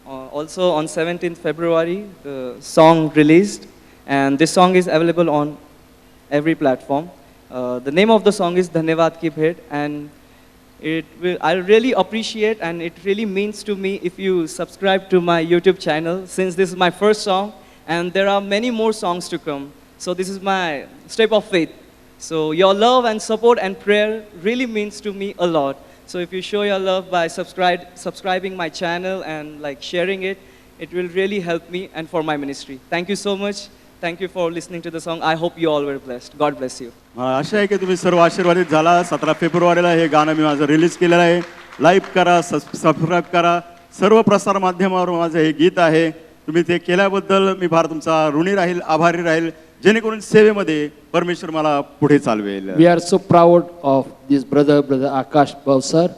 Also on 17th February, the song released, and this song is available on every platform. The name of the song is Dhanyavad Ki Bhet, and I really appreciate, and it really means to me if you subscribe to my YouTube channel, since this is my first song, and there are many more songs to come. So this is my step of faith. So your love and support and prayer really means to me a lot. So if you show your love by subscribing my channel and like sharing it, it will really help me and for my ministry. Thank you so much. Thank you for listening to the song. I hope you all were blessed. God bless you. आशा आहे की तुम्ही सर्व आशीर्वादित झाला. 17 फेब्रुवारीला हे गाणं मी माझं release केलेलं आहे. Like करा, सबस्क्राईब करा. सर्व प्रसार माध्यमावर माझं हे गीत आहे. तुम्ही ते केल्याबद्दल मी फार तुमचा ऋणी राहील, आभारी राहील, जेणेकरून सेवेमध्ये परमेश्वर मला पुढे चालवेल. We are so proud of this brother Akash Bhavsar.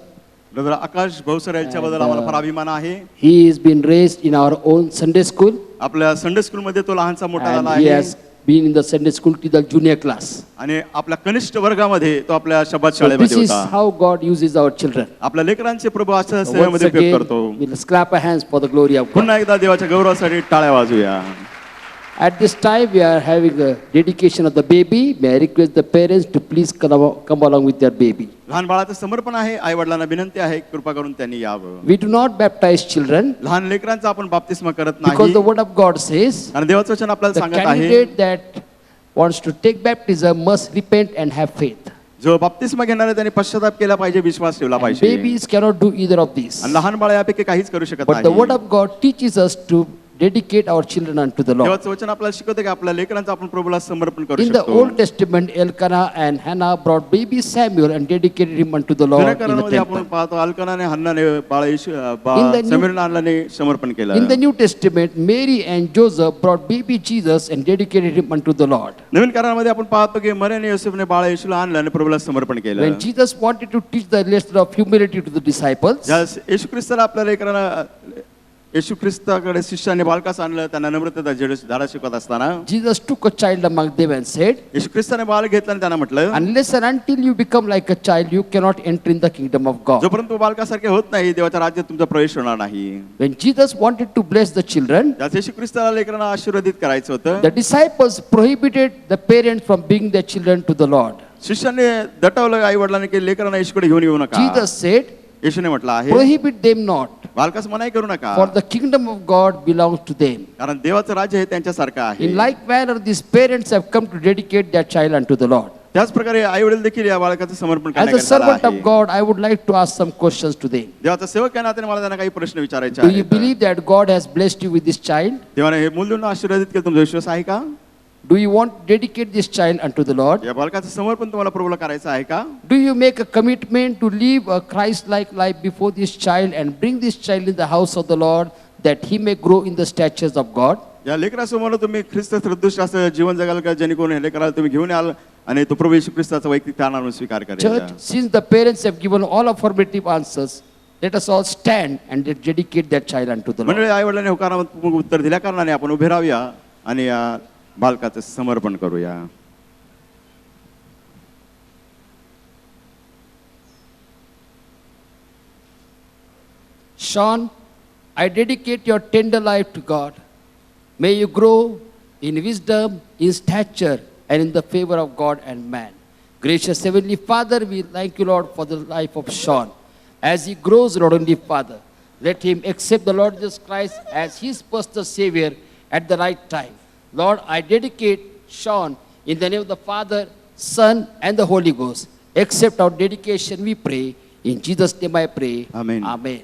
Brother Akash Bhavsar यांच्याबद्दल आम्हाला फार अभिमान आहे. He has been raised in our own Sunday school. आपल्या संडे स्कूलमध्ये तो लहानसा मोठा झाला And he आहे. has been in the Sunday school till the junior class. आणि आपल्या कनिष्ठ वर्गामध्ये तो आपल्या शब्द So this शाळेमध्ये is होता. how God uses our children. आपल्या लेकरांचे प्रभू अशा So सेवेमध्ये once उपयोग again, करतो. we'll clap our hands for the glory of God. पुन्हा एकदा देवाच्या गौरवासाठी टाळ्या वाजूया. At this time, we are having a dedication of the baby. May I request the parents to please come along with their baby. लहान बाळाचं समर्पण आहे. आई वडिलांना विनंती आहे कृपा करून त्यांनी यावं. We do not baptize children लहान लेकरांचा आपण बाप्तिस्मा करत because the नाही. word of God says आणि देवाचं वचन आपल्याला the सांगत आहे candidate that wants to take baptism must repent and have faith. जो बाप्तिस्मा घेणार आहे त्याने पश्चाताप केला पाहिजे, विश्वास ठेवला पाहिजे. Babies cannot do either of these. आणि लहान बाळ यापैकी काहीच करू शकत But the word नाही. of God teaches us to dedicate our children unto the Lord. देवाचं वचन आपल्याला शिकवते की आपल्या लेकरांचं आपण प्रभूला समर्पण करू In the शकतो. Old Testament, Elkanah and Hannah brought baby Samuel and dedicated him unto the Lord जुन्या in the काळामध्ये आपण temple. पाहतो अल्कानाने हन्नाने बाळ येशू In the New- समीरने आणलाने समर्पण केलं. In the New Testament, Mary and Joseph brought baby Jesus and dedicated him unto the Lord. नवीन काळामध्ये आपण पाहतो की मरियम योसेफने बाळ येशूला आणलं आणि प्रभूला समर्पण केलं. When Jesus wanted to teach the lesson of humility to the disciples, ज्या येशू ख्रिस्ताला आपल्या लेकरांना येशू ख्रिस्ताकडे शिष्याने बालकास आणलं, त्यांना नम्रतेचा धडा शिकवत असताना Jesus took a child among them and said, येशू ख्रिस्ताने बालक घेतलं आणि त्यांना म्हटलं, unless and until you become like a child, you cannot enter in the kingdom of God. जोपर्यंत तुम्ही बालकासारखे होत नाही, देवाच्या राज्यात तुमचा प्रवेश होणार नाही. When Jesus wanted to bless the children, त्यात येशू ख्रिस्ताला लेकरांना आशीर्वादित करायचं होतं. the disciples prohibited the parents from bringing their children to the Lord. शिष्याने दटवलं आई वडिलांनी की लेकरांना येशूकडे घेऊन येऊ नका. Jesus said, येशूने म्हटलं आहे, prohibit them not, बालकास मनाई करू नका, for the kingdom of God belongs to them. कारण देवाचं राज्य हे त्यांच्यासारखं आहे. In like manner, these parents have come to dedicate their child unto the Lord. त्याच प्रकारे आई वडील देखील या बालकाचं समर्पण As a करण्याकरता servant of आहे. God, I would like to ask some questions to them. देवाचा सेवक या नात्याने मला त्यांना काही प्रश्न विचारायचे Do you आहेत. believe that God has blessed you with this child? देवाने हे मूल देऊन आशीर्वादित केलं, तुमचा विश्वास आहे का? Do you want to dedicate this child unto the Lord? या बालकाचं समर्पण तुम्हाला प्रभूला करायचं आहे का? Do you make a commitment to live a Christ-like life before this child and bring this child in the house of the Lord that he may grow in the statutes of God? या लेकरासमोर तुम्ही ख्रिस्त सदृश असं जीवन जगाल का, जेणेकरून हे लेकराला तुम्ही घेऊन याल आणि तो प्रभू येशू ख्रिस्ताचा वैयक्तिक तारणावर स्वीकार करेल. Church, since the parents have given all affirmative answers, let us all stand and dedicate that child unto the Lord. मंडळी, आई वडिलांनी होकारात्मक उत्तर दिल्या कारणाने आपण उभे राहूया आणि या बालकाचं समर्पण करूया. Sean, I dedicate your tender life to God. May you grow in wisdom, in stature, and in the favor of God and man. Gracious Heavenly Father, we thank you, Lord, for the life of Sean. As he grows, Lord, Heavenly Father, let him accept the Lord Jesus Christ as his personal Savior at the right time. Lord, I dedicate Sean in the name of the Father, Son, and the Holy Ghost. Accept our dedication, we pray. In Jesus' name I pray. Amen. Amen.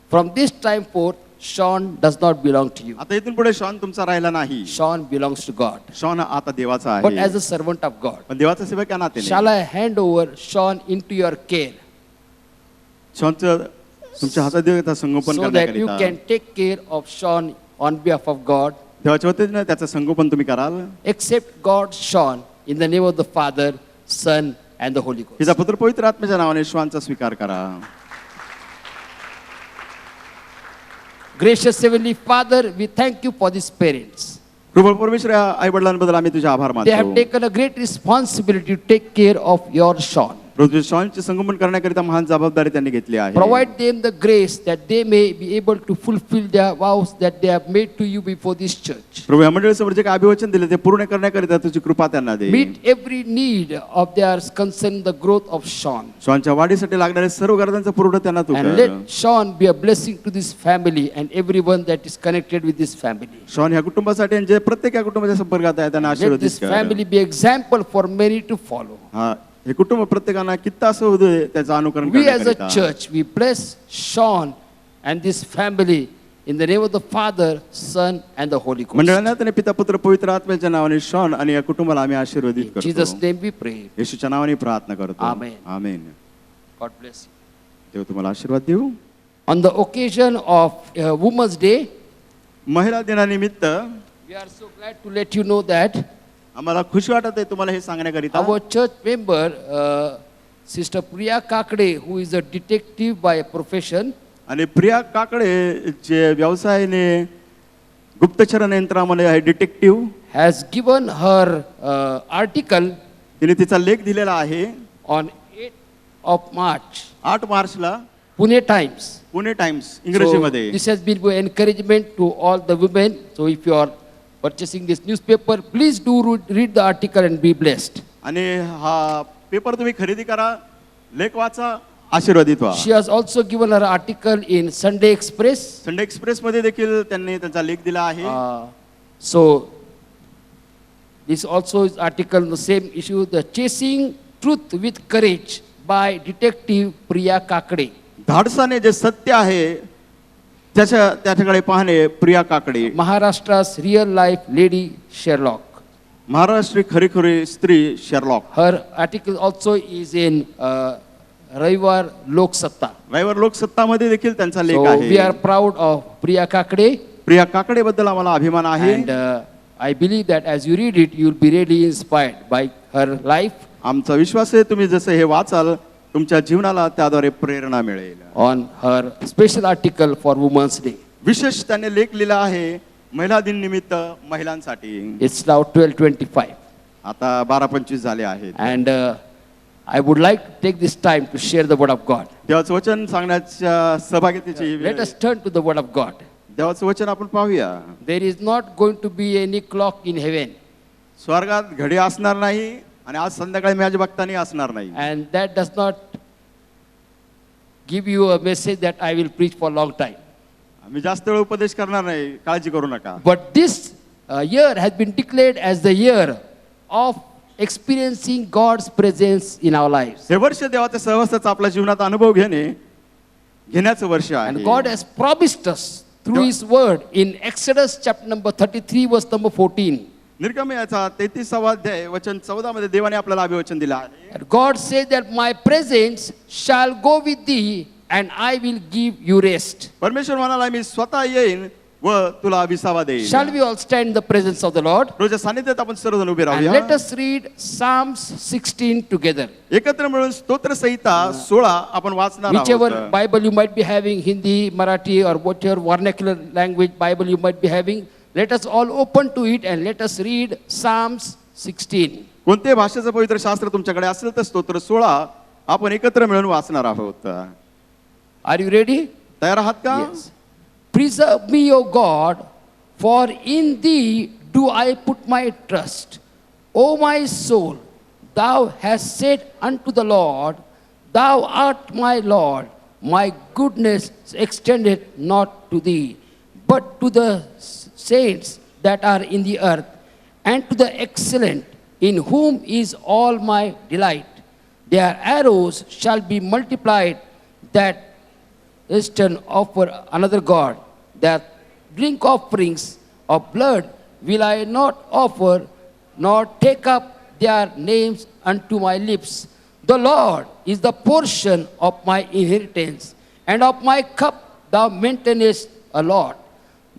From this time forth, Sean does not belong to you. आता इथून पुढे Shawn तुमचा राहिला नाही. Sean belongs to God. Sean आता देवाचा But as आहे, a servant of God, पण देवाचा सेवक या नात्याने shall I hand over Sean into your care शॉनचं तुमच्या हातात देवाचं संगोपन so that you करण्याकरिता can take care of Sean on behalf of God? देवाच्या वतीने त्याचं संगोपन तुम्ही कराल. Accept God, Sean, in the name of the Father, Son, and the Holy Ghost. तिचा पुत्र पवित्र आत्म्याच्या नावाने श्वानचा स्वीकार करा. Gracious Heavenly Father, we thank you for these parents. कृपा परमेश्वर, या आई वडिलांबद्दल आम्ही तुझे आभार They have मानतो. taken a great responsibility to take care of your Sean. प्रभू, शॉनचे संगोपन करण्याकरिता महान जबाबदारी त्यांनी घेतली आहे. Provide them the grace that they may be able to fulfill their vows that they have made to you before this church. प्रभू, या मंडळीसमोर जे काही अभिवचन दिले ते पूर्ण करण्याकरिता तुझी कृपा त्यांना दे. Meet every need of theirs concerning the growth of Sean. शॉनच्या वाढीसाठी लागणारे सर्व गरजांचा पुरवठा त्यांना तू And कर. let Sean be a blessing to this family and everyone that is connected with this family. Sean ह्या कुटुंबासाठी आणि जे प्रत्येक या कुटुंबाच्या संपर्कात आहे त्यांना Let आशीर्वादित this कर. family be example for many to follow. हा, हे कुटुंब प्रत्येकाला कित्ता असं होऊ दे त्याचं अनुकरण We as a करण्याकरिता. church, we bless Sean and this family in the name of the Father, Son, and the Holy Ghost. मंडळांना त्याने पिता पुत्र पवित्र आत्म्याच्या नावाने शॉन आणि या कुटुंबाला आम्ही आशीर्वादित In Jesus' करतो. name we pray. येशूच्या नावाने प्रार्थना करतो. Amen. Amen. God bless you. देव तुम्हाला आशीर्वाद देऊ. On the occasion of Women's Day, महिला दिनानिमित्त we are so glad to let you know that आम्हाला खुशी वाटत आहे तुम्हाला हे सांगण्याकरिता. our church member, Sister Priya Kakade, who is a detective by profession, आणि प्रिया काकडे जे व्यवसायाने गुप्तचर यंत्रामध्ये आहे, detective, has given her article तिने तिचा लेख दिलेला आहे on 8th of March, 8 मार्चला Pune Times. Pune times So, इंग्रजीमध्ये. this has been an encouragement to all the women. So if you are purchasing this newspaper, please do read the article and be blessed. आणि हा paper तुम्ही खरेदी करा, लेख वाचा, आशीर्वादित व्हा. She has also given her article in Sunday Express. Sunday express मध्ये देखील त्यांनी त्यांचा लेख दिला आहे. So this also is article on the same issue, the Chasing Truth with Courage by Detective Priya Kakade. धाडसाने जे सत्य आहे त्याच्याकडे पाहणे, प्रिया Kakade. Maharashtra's real life lady Sherlock. महाराष्ट्री खरी खरी स्त्री Sherlock. Her article also is in Raivar Lok Satta. रविवार लोकसत्तामध्ये देखील त्यांचा लेख So we are आहे. proud of Priya Kakade, प्रिया काकडे बद्दल आम्हाला अभिमान आहे. and I believe that as you read it, you will be really inspired by her life. आमचा विश्वास आहे तुम्ही जसं हे वाचाल तुमच्या जीवनाला त्याद्वारे प्रेरणा मिळेल. On her special article for Women's Day. विशेष त्याने लेख लिहिला आहे महिला दिन निमित्त महिलांसाठी. It's now 12:25. आता 12:25 झाले आहेत. And I would like to take this time to share the word of God. देवाचं वचन सांगण्याच्या सहभागितेची ही वेळ Let आहे. us turn to the word of God. देवाचं वचन आपण पाहूया. There is not going to be any clock in heaven. स्वर्गात घडी असणार नाही आणि आज संध्याकाळी मॅच बघताना असणार नाही. And that does not give you a message that I will preach for a long time. आम्ही जास्त वेळ उपदेश करणार नाही, काळजी करू नका. But this year has been declared as the year of experiencing God's presence in our lives. हे वर्ष देवाच्या सहवासाचा आपल्या जीवनात अनुभव घेण्याचं वर्ष And आहे. God has promised us through His word in Exodus chapter number 33 verse number 14. निर्गमयाचा 33वा अध्याय वचन 14 मध्ये देवाने आपल्याला अभिवचन दिलं आहे. And God said that my presence shall go with thee and I will give you rest. परमेश्वर म्हणाला मी स्वतः येईन व तुला विसावा देईन. Shall we all stand in the presence of the Lord? रोजच्या सानिध्यात आपण सर्वजण उभे And राहूया. let us read Psalms 16 together. एकत्र मिळून स्तोत्र संहिता 16 आपण वाचणार Whichever आहोत. Bible you might be having, Hindi, Marathi or whatever vernacular language Bible you might be having, let us all open to it and let us read Psalms 16. कोणत्याही भाषेचं पवित्र शास्त्र तुमच्याकडे असेल तर स्तोत्र 16 आपण एकत्र मिळून वाचणार आहोत. Are you ready? तयार आहात का? Yes. Preserve me, O God, for in thee do I put my trust. O my soul, thou hast said unto the Lord, thou art my Lord, my goodness extended not to thee, but to the saints that are in the earth, and to the excellent, in whom is all my delight. Their arrows shall be multiplied that Eastern offer another God. Their drink offerings of blood will I not offer, nor take up their names unto my lips. The Lord is the portion of my inheritance, and of my cup thou maintainest a lot.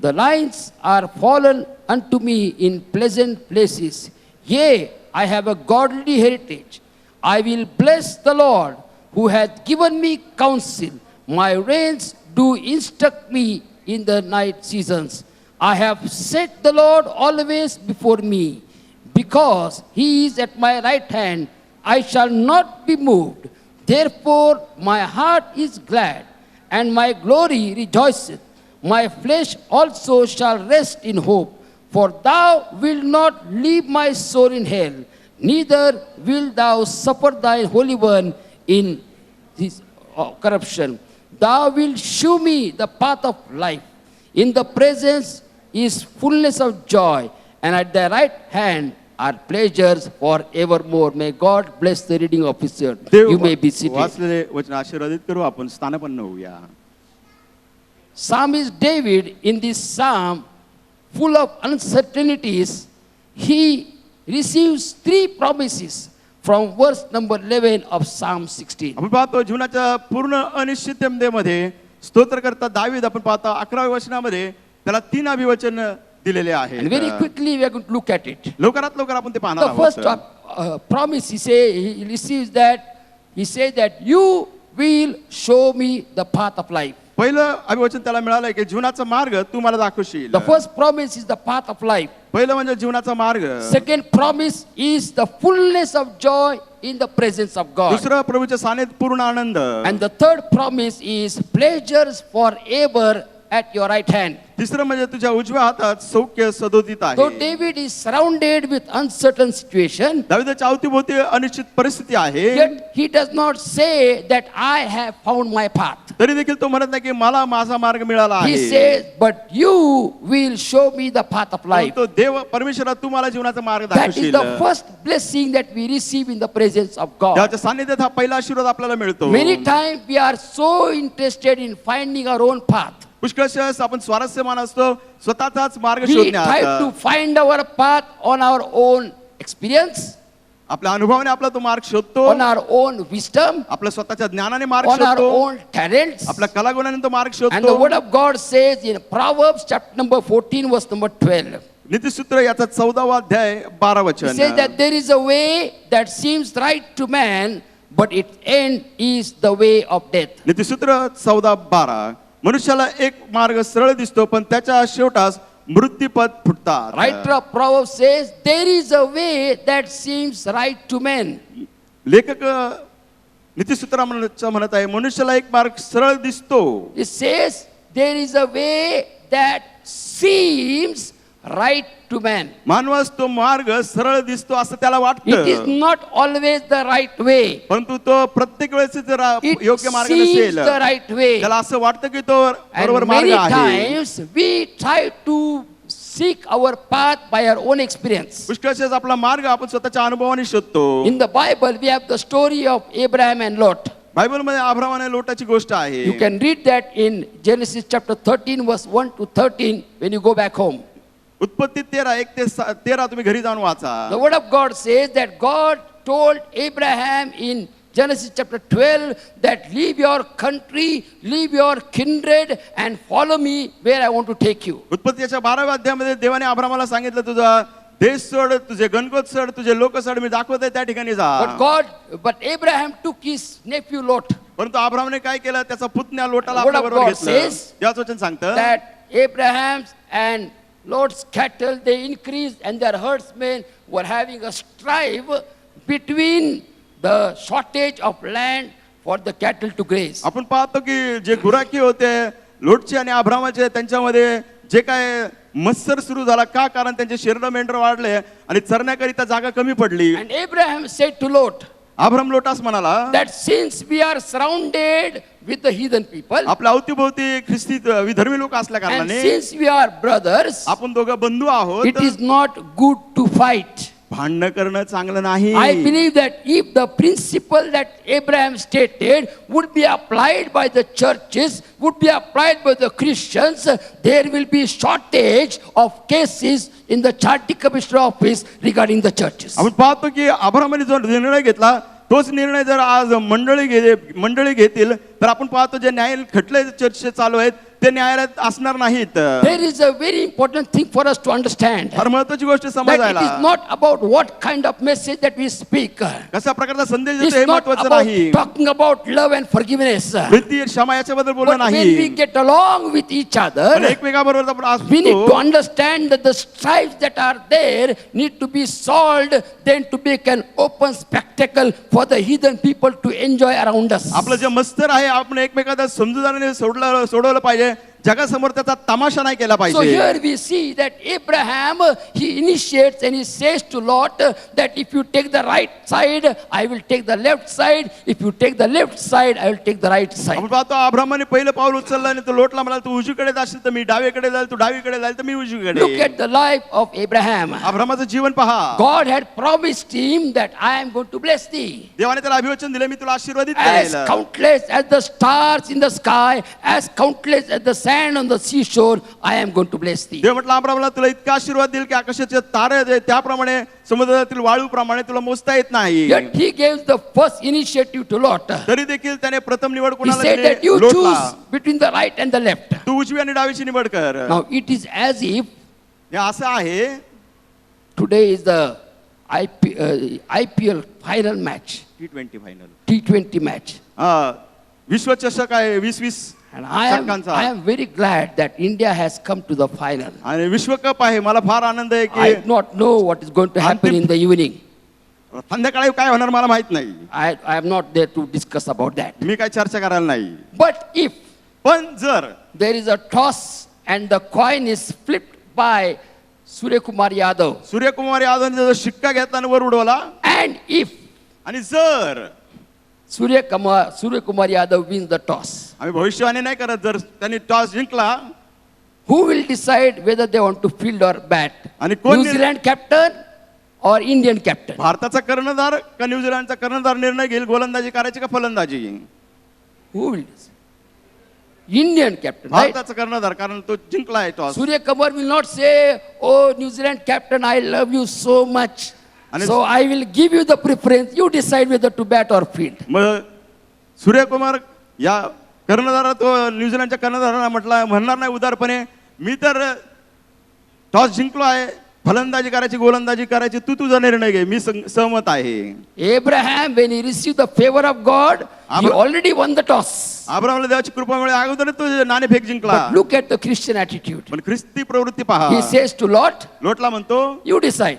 The lines are fallen unto me in pleasant places. Yea, I have a godly heritage. I will bless the Lord, who hath given me counsel. My reins do instruct me in the night seasons. I have set the Lord always before me. Because he is at my right hand, I shall not be moved. Therefore my heart is glad, and my glory rejoiceth. My flesh also shall rest in hope. For thou wilt not leave my soul in hell, neither wilt thou suffer thy Holy One in his corruption. Thou wilt shew me the path of life. In the presence is fullness of joy, and at thy right hand are pleasures forevermore. May God bless the reading of his word. You may be seated. वाचलेले वचन आशीर्वादित करू. आपण स्थानापन्न होऊया. Psalmist David, in this psalm full of uncertainties, he receives 3 promises from verse number 11 of Psalm 16. आपण पाहतो जीवनाच्या पूर्ण अनिश्चिततेमध्ये स्तोत्रकर्ता दावीद आपण पाहतो 11व्या वचनामध्ये त्याला 3 अभिवचन दिलेले आहेत. And very quickly we are going to look at it. लवकरात लवकर आपण ते पाहणार The first आहोत. promise he receives that, he says that you will show me the path of life. पहिलं अभिवचन त्याला मिळालंय की जीवनाचा मार्ग तू मला दाखवशील. The first promise is the path of life. पहिलं म्हणजे जीवनाचा मार्ग. Second promise is the fullness of joy in the presence of God. दुसरं प्रभूच्या सानिध्यात पूर्ण आनंद. And the third promise is pleasures forever at your right hand. तिसरं म्हणजे तुझ्या उजव्या हातात सौख्य सदोदित Though आहे. David is surrounded with uncertain situation, दाविदाच्या अवतीभोवती अनिश्चित परिस्थिती आहे. yet he does not say that I have found my path. तरी देखील तो म्हणत नाही की मला माझा मार्ग मिळाला He आहे. says, but you will show me the path of life. तो देव परमेश्वरा तू मला जीवनाचा मार्ग That is दाखवशील. the first blessing that we receive in the presence of God. त्याच्या सानिध्यात हा पहिला आशीर्वाद आपल्याला मिळतो. Many times we are so interested in finding our own path. पुष्कळशः आपण स्वारस्यमान असतो स्वतःचाच मार्ग We try to शोधण्यात. find our path on our own experience, आपल्या अनुभवाने आपला तो मार्ग शोधतो. on our own wisdom, आपल्या स्वतःच्या ज्ञानाने मार्ग on our शोधतो. own talents. आपल्या कलागुणाने तो मार्ग And the शोधतो. word of God says in Proverbs chapter number 14 verse number 12. नीतिसूत्र याचा 14वा अध्याय 12 It says वचन. that there is a way that seems right to man, but its end is the way of death. नीतिसूत्र 14:12 मनुष्याला एक मार्ग सरळ दिसतो पण त्याच्या शेवटास मृत्यूपथ फुटतात. Writer of Proverbs says, there is a way that seems right to men. लेखक नीतिसूत्राचं म्हणत आहे मनुष्याला एक मार्ग सरळ दिसतो. It says, there is a way that seems right to man. मानवास तो मार्ग सरळ दिसतो असं त्याला It is वाटतं, not always the right way. परंतु तो प्रत्येक वेळेस जर It योग्य मार्ग seems नसेल, the right way. त्याला असं वाटतं की तो And बरोबर मार्ग many आहे. times we try to seek our path by our own experience. पुष्कळशेच आपला मार्ग आपण स्वतःच्या अनुभवाने शोधतो. In the Bible, we have the story of Abraham and Lot. बायबलमध्ये अब्राम आणि लोटाची गोष्ट आहे. You can read that in Genesis chapter 13, verse 1 to 13, when you go back home. उत्पत्ती 13:1 तुम्ही घरी जाऊन वाचा. The word of God says that God told Abraham in Genesis chapter 12 that leave your country, leave your kindred and follow me where I want to take you. उत्पत्तीच्या 12व्या अध्यायामध्ये देवाने अब्रामाला सांगितलं तुझा देश सोड, तुझे गणगोत सोड, तुझे लोक सोड, मी दाखवतोय त्या ठिकाणी जा. But Abraham took his nephew Lot. परंतु अब्रामने काय केलं, त्याचा पुतण्या लोटाला The word आपल्या of बरोबर God घेतलं. says याच वचन सांगतं that Abraham's and Lot's cattle they increased and their herdsmen were having a strife between the shortage of land for the cattle to graze. आपण पाहतो की जे गुराखी होते लोटचे आणि अब्रामाचे त्यांच्यामध्ये जे काय मत्सर सुरू झाला का, कारण त्यांचे शरीर मेंढर वाढले आणि चरण्याकरिता जागा कमी पडली. And Abraham said to Lot Abram lotus म्हणाला that since we are surrounded with the heathen people आपल्या अवतीभोवती ख्रिस्ती विधर्मी लोक असल्या and कारणाने since we are brothers, आपण दोघं बंधू आहोत, it is not good to fight. भांडणं करणं चांगलं नाही. I believe that if the principle that Abraham stated would be applied by the churches, would be applied by the Christians, there will be shortage of cases in the Charity Commissioner office regarding the churches. आपण पाहतो की अब्रामाने जो निर्णय घेतला तोच निर्णय जर आज मंडळी घेतील तर आपण पाहतो जे न्याय खटले चर्चेचे चालू आहेत ते न्यायालयात असणार नाहीत. There is a very important thing for us to understand. फार महत्त्वाची गोष्ट That it समजायला, is not about what kind of message that we speak. कशा प्रकारचा संदेश It's देतो हे not महत्त्वाचं about नाही. talking about love and forgiveness. Preeti क्षमा याच्याबद्दल बोलणं But when we नाही. get along with each पण other, एकमेकाबरोबर आपण we need to असतो understand that the stripes that are there need to be solved, then to make an open spectacle for the heathen people to enjoy around us. आपलं जे मस्तर आहे आपण एकमेकांना समजूदारीने सोडवलं पाहिजे, जगासमोर त्याचा तमाशा नाही केला So पाहिजे. here we see that Abraham, he initiates and he says to Lot that if you take the right side, I will take the left side. If you take the left side, I will take the right side. आपण पाहतो अब्रामाने पहिलं पाऊल उचललं आणि तो लोटला म्हणाला तू उजवीकडे जाशील तर मी डावीकडे जाईल, तू डावीकडे जाईल तर मी Look उजवीकडे. at the life of Abraham. अब्रामाचं जीवन पहा. God had promised him that I am going to bless thee. देवाने त्याला अभिवचन दिले मी तुला आशीर्वादित As करेल. countless as the stars in the sky, as countless as the sand on the seashore, I am going to bless thee. देव म्हटलं अब्रामाला तुला इतका आशीर्वाद देईल की आकाशाचे तारे आहेत, त्याप्रमाणे समुद्रातील वाळूप्रमाणे तुला मोजता येत नाही. Yet he gave the first initiative to Lot. तरी देखील त्याने प्रथम निवड He कोणाला said that दिली? you लोटला. choose between the right and the left. तू उजवी आणि डावीची निवड कर. Now it is as if हे असं आहे today is the IPL final match, T20 final, T20 match. विश्वचषक आहे 2020 And I am very glad that India has come to the final. आणि विश्वकप आहे. मला फार आनंद आहे I की do not know what is going to happen in the evening. संध्याकाळी काय होणार मला माहित नाही. I am not there to discuss about that. मी काय चर्चा करायला नाही. But if पण जर there is a toss and the coin is flipped by Surya Kumar Yadav, Suryakumar यादवने जो शिक्का घेतला आणि वर उडवला and if आणि जर Surya Kumar Yadav wins the toss, आम्ही भविष्यवाणी नाही करत, जर त्यांनी टॉस जिंकला who will decide whether they want to field or bat? आणि कोण New Zealand captain or Indian captain? भारताचा कर्णधार का न्यूझीलंडचा कर्णधार निर्णय घेईल गोलंदाजी करायची का फलंदाजी? Who will decide? Indian captain, right? भारताचा कर्णधार, कारण तो जिंकलाय toss. Surya Kumar will not say, "Oh, New Zealand captain, I love you so much, so I will give you the preference. You decide whether to bat or field." मग सूर्यकुमार या कर्णधार तो न्यूझीलंडच्या कर्णधारांना म्हणणार नाही उदारपणे मी तर टॉस जिंकलो आहे, फलंदाजी करायची गोलंदाजी करायची तू तुझा निर्णय घे, मी सहमत आहे. Abraham, when he received the favor of God, he Abra- already won the toss. अब्राहमला देवाची कृपा मिळाली, अगोदर तो नाणेफेक जिंकला. But look at the Christian attitude. पण ख्रिस्ती प्रवृत्ती पहा. He says to Lot, लोटला म्हणतो you decide.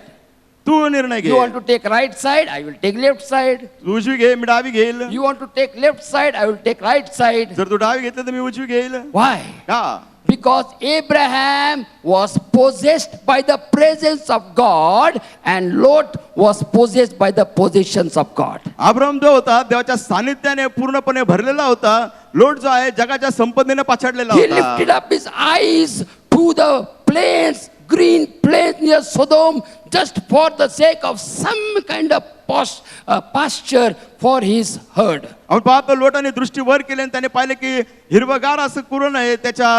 तू निर्णय घे. You want to take right side, I will take left side. तू उजवी घे, मी डावी घेईल. You want to take left side, I will take right side. जर तू डावी घेतली तर मी उजवी घेईल. Why? का? Because Abraham was possessed by the presence of God and Lot was possessed by the possessions of God. Abraham जो होता देवाच्या सानिध्याने पूर्णपणे भरलेला होता. लोट जो आहे जगाच्या संपदेने पाछडलेला He होता. lifted up his eyes to the plains, green plains near Sodom, just for the sake of some kind of pasture for his herd. आपण पाहतो लोटाने दृष्टी वर केली आणि त्याने पाहिले की हिरवगार असं कुरण आहे त्याच्या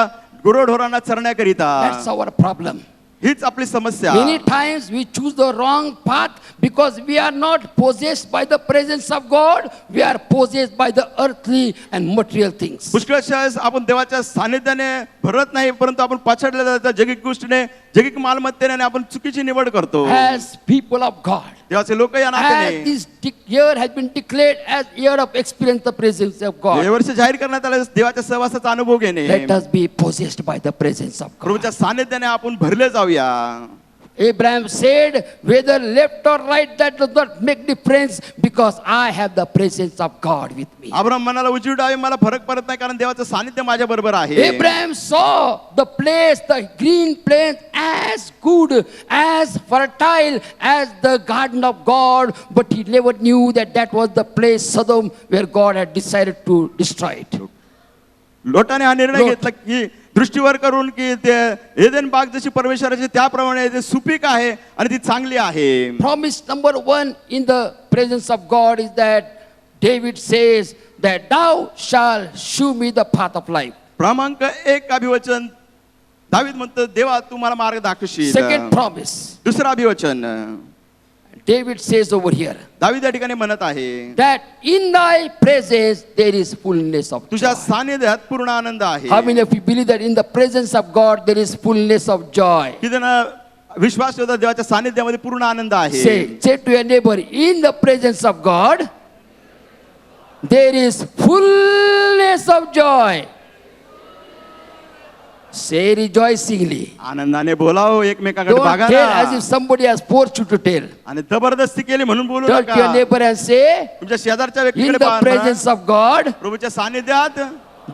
गुरढोरांना चरण्याकरिता. That's our problem. हीच आपली समस्या. Many times we choose the wrong path because we are not possessed by the presence of God. We are possessed by the earthly and material things. पुष्कळशा वेळेस आपण देवाच्या सानिध्याने भरत नाही, परंतु आपण पाछडलेल्या त्या जगिक गोष्टीने जगिक मालमत्तेने आपण चुकीची निवड करतो. As people of God, देवाचे लोक या as नात्याने this year has been declared as year of experience the presence of hey God, वर्ष जाहीर करण्यात आलं देवाच्या सहवासाचा अनुभव घेणे. let us be possessed by the presence of God. प्रभूच्या सानिध्याने आपण भरले जाऊया. Abraham said, whether left or right, that does not make difference because I have the presence of God with me. Abraham म्हणाला उजवी डावी मला फरक पडत नाही कारण देवाचं सानिध्य माझ्या बरोबर आहे. Abraham saw the place, the green plains, as good, as fertile as the garden of God, but he never knew that that was the place, Sodom, where God had decided to destroy it. लोटाने हा निर्णय लोट. घेतला की दृष्टीवर करून की ते एदेन बाग जशी परमेश्वराची त्याप्रमाणे ते सुपीक आहे आणि ती चांगली आहे. Promise number 1 in the presence of God is that David says that thou shalt shew me the path of life. क्रमांक 1 अभिवचन दावीद म्हणतो देवा तू मला मार्ग दाखवशील. Second promise, दुसरं अभिवचन David says over here David या ठिकाणी म्हणत आहे that in thy presence there is fullness of तुझ्या joy. सानिध्यात पूर्ण आनंद आहे. How many of you believe that in the presence of God there is fullness of joy? किती जण विश्वास ठेवतात देवाच्या सानिध्यामध्ये पूर्ण आनंद आहे. Say to your neighbor, in the presence of God there is fullness of joy. Say rejoicingly. आनंदाने बोलाव एकमेकाकडे Don't बघा tell as ना. if somebody has forced you to tell. आणि जबरदस्ती केली म्हणून बोलू Turn to your नका. neighbor and say, तुमच्या शेजारच्या in व्यक्तीकडे the पहा ना. presence of God प्रभूच्या सानिध्यात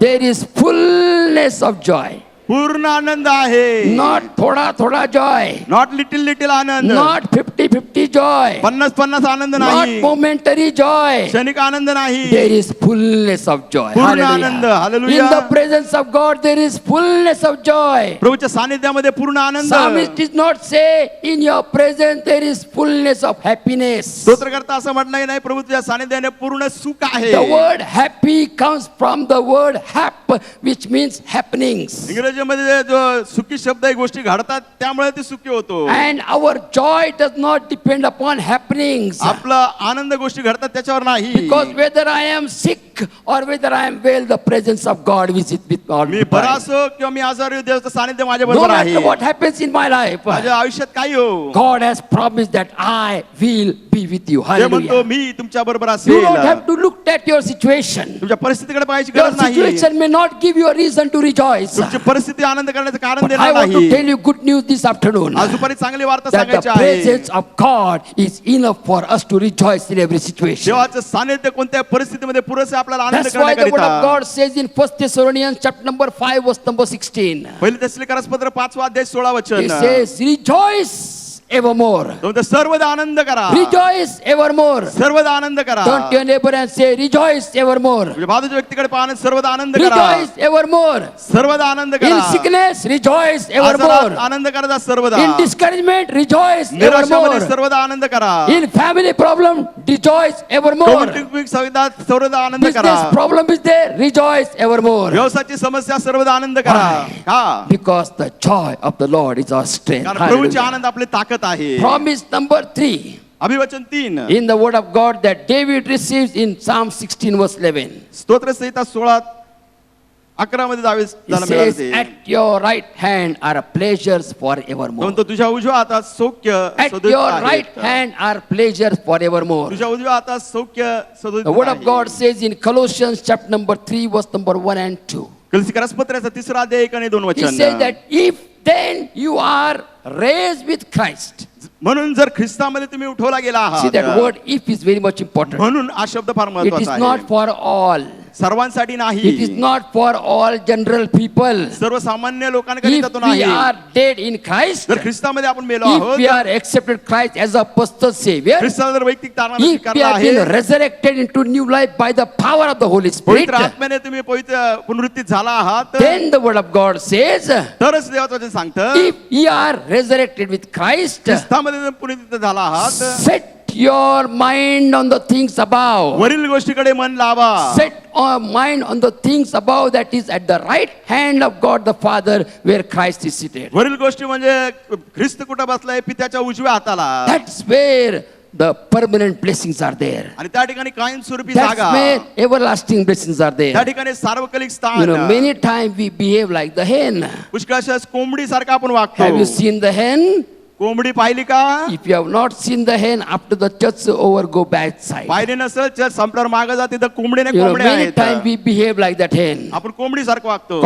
there is fullness of joy. पूर्ण आनंद आहे. Not thoda thoda joy. Not little little Anand. Not 50-50 joy. 50-50 Anand Not नाही. momentary joy. क्षणिक आनंद नाही. There is fullness of joy. पूर्ण Hallelujah. Anand. Hallelujah. In the presence of God there is fullness of joy. प्रभूच्या सानिध्यामध्ये पूर्ण आनंद. Psalmist did not say in your presence there is fullness of happiness. स्तोत्रकर्ता असं म्हटलं नाही प्रभू तुझ्या सानिध्याने पूर्ण सुख आहे. The word happy comes from the word hap, which means happenings. इंग्रजीमध्ये जो सुखी शब्द आहे गोष्टी घडतात त्यामुळे ते सुखी होतो. And our joy does not depend upon happenings. आपला आनंद गोष्टी घडतात त्याच्यावर नाही. Because whether I am sick or whether I am well, the presence of God visits with all me the बरा time. असो किंवा मी आजारी असो, देवाचं सानिध्य माझ्या No बरोबर matter आहे. what happens in my life, माझ्या आयुष्यात काही हो, God has promised that I will be with you. ते म्हणतो Hallelujah. मी तुमच्या बरोबर You असेल. don't have to look at your situation. तुमच्या परिस्थितीकडे पाहायची Your गरज नाही. situation may not give you a reason to rejoice. तुमची परिस्थिती आनंद करण्याचं कारण But I देणार want to नाही. tell you good news this afternoon. आज दुपारी चांगली वार्ता That the सांगायची आहे. presence of God is enough for us to rejoice in every situation. देवाचं सानिध्य कोणत्या परिस्थितीमध्ये पुरेसे आपल्याला आनंद That's why the word of करण्याकरिता. God says in 1 Thessalonians chapter number 5 verse number 16. पहिले तेसलोनिकरास पत्र 5 अध्याय 16 It वचन. says rejoice evermore. तो म्हणतो, सर्वदा आनंद करा. Rejoice evermore. सर्वदा आनंद करा. Turn to your neighbor and say rejoice evermore. म्हणजे बाजूच्या व्यक्तीकडे पाहणं सर्वदा आनंद करा. Rejoice evermore. सर्वदा आनंद In करा. sickness rejoice आजारात evermore. आनंद करा सर्वदा. In discouragement rejoice निराशामध्ये evermore. सर्वदा आनंद करा. In family problem rejoice evermore. कौटुंबिक संवादात सर्वदा आनंद करा. Business problem is there rejoice evermore. व्यवसायाची समस्या सर्वदा आनंद करा. Why? का? Because the joy of the Lord is our strength. कारण प्रभूचे Hallelujah. आनंद आपली ताकद आहे. Promise number 3 अभिवचन 3 in the word of God that David receives in Psalm 16 verse 11. स्तोत्र संहिता 16 11 मध्ये दावीदाला He मिळालं says, ते. at your right hand are pleasures forevermore. म्हणतो तुझ्या उजव्या हातात सौख्य At सदुदित your आहेत. right hand are pleasures forevermore. तुझ्या उजव्या हातात सौख्य सदुदित The word of आहे. God says in Colossians chapter number 3 verse number 1 and 2. कलसी करस्पत्राचा 3 अध्याय 1 आणि 2 He वचन. says that if then you are raised with Christ. म्हणून जर ख्रिस्तामध्ये तुम्ही उठवला गेला See that आहात, word if is very much important. म्हणून हा शब्द फार It is महत्वाचा not आहे. for all. सर्वांसाठी It is नाही, not for all general people. सर्वसामान्य लोकांकरिता If तो we नाही. are dead in Christ, जर ख्रिस्तामध्ये आपण मेलो if we आहोत, are accepted Christ as a personal Savior, ख्रिस्ताला जर वैयक्तिक तारणाला if we स्वीकारला have आहे, been resurrected into new life by the power of the Holy Spirit, पवित्र आत्म्याने तुम्ही पवित्र पुनरुत्थित झाला आहात, then the word of God says, तरच देवाचं वचन सांगतं, if ye are resurrected with Christ, ख्रिस्तामध्ये जर पुनरुत्थित झाला आहात, set your mind on the things above. वरील गोष्टीकडे मन लावा. Set our mind on the things above that is at the right hand of God the Father where Christ is seated. वरील गोष्टी म्हणजे ख्रिस्त कुठं बसलाय, पित्याच्या उजव्या हाताला, That's where the permanent blessings are there. आणि त्या ठिकाणी कायमस्वरूपी That's जागा, where everlasting blessings are त्या there. ठिकाणी सार्वकालिक You स्थान. know, many times we behave like the hen. पुष्कळशा कोंबडी सारखा आपण Have you वागतो. seen the hen? कोंबडी पाहिली का? If you have not seen the hen, after the church over, go back side. पाहिली नसेल तर संपल्यावर मागे जाते तर कोंबडीने You know, कोंबड्या many times आहेत. we behave like that hen. आपण कोंबडी सारखं वागतो.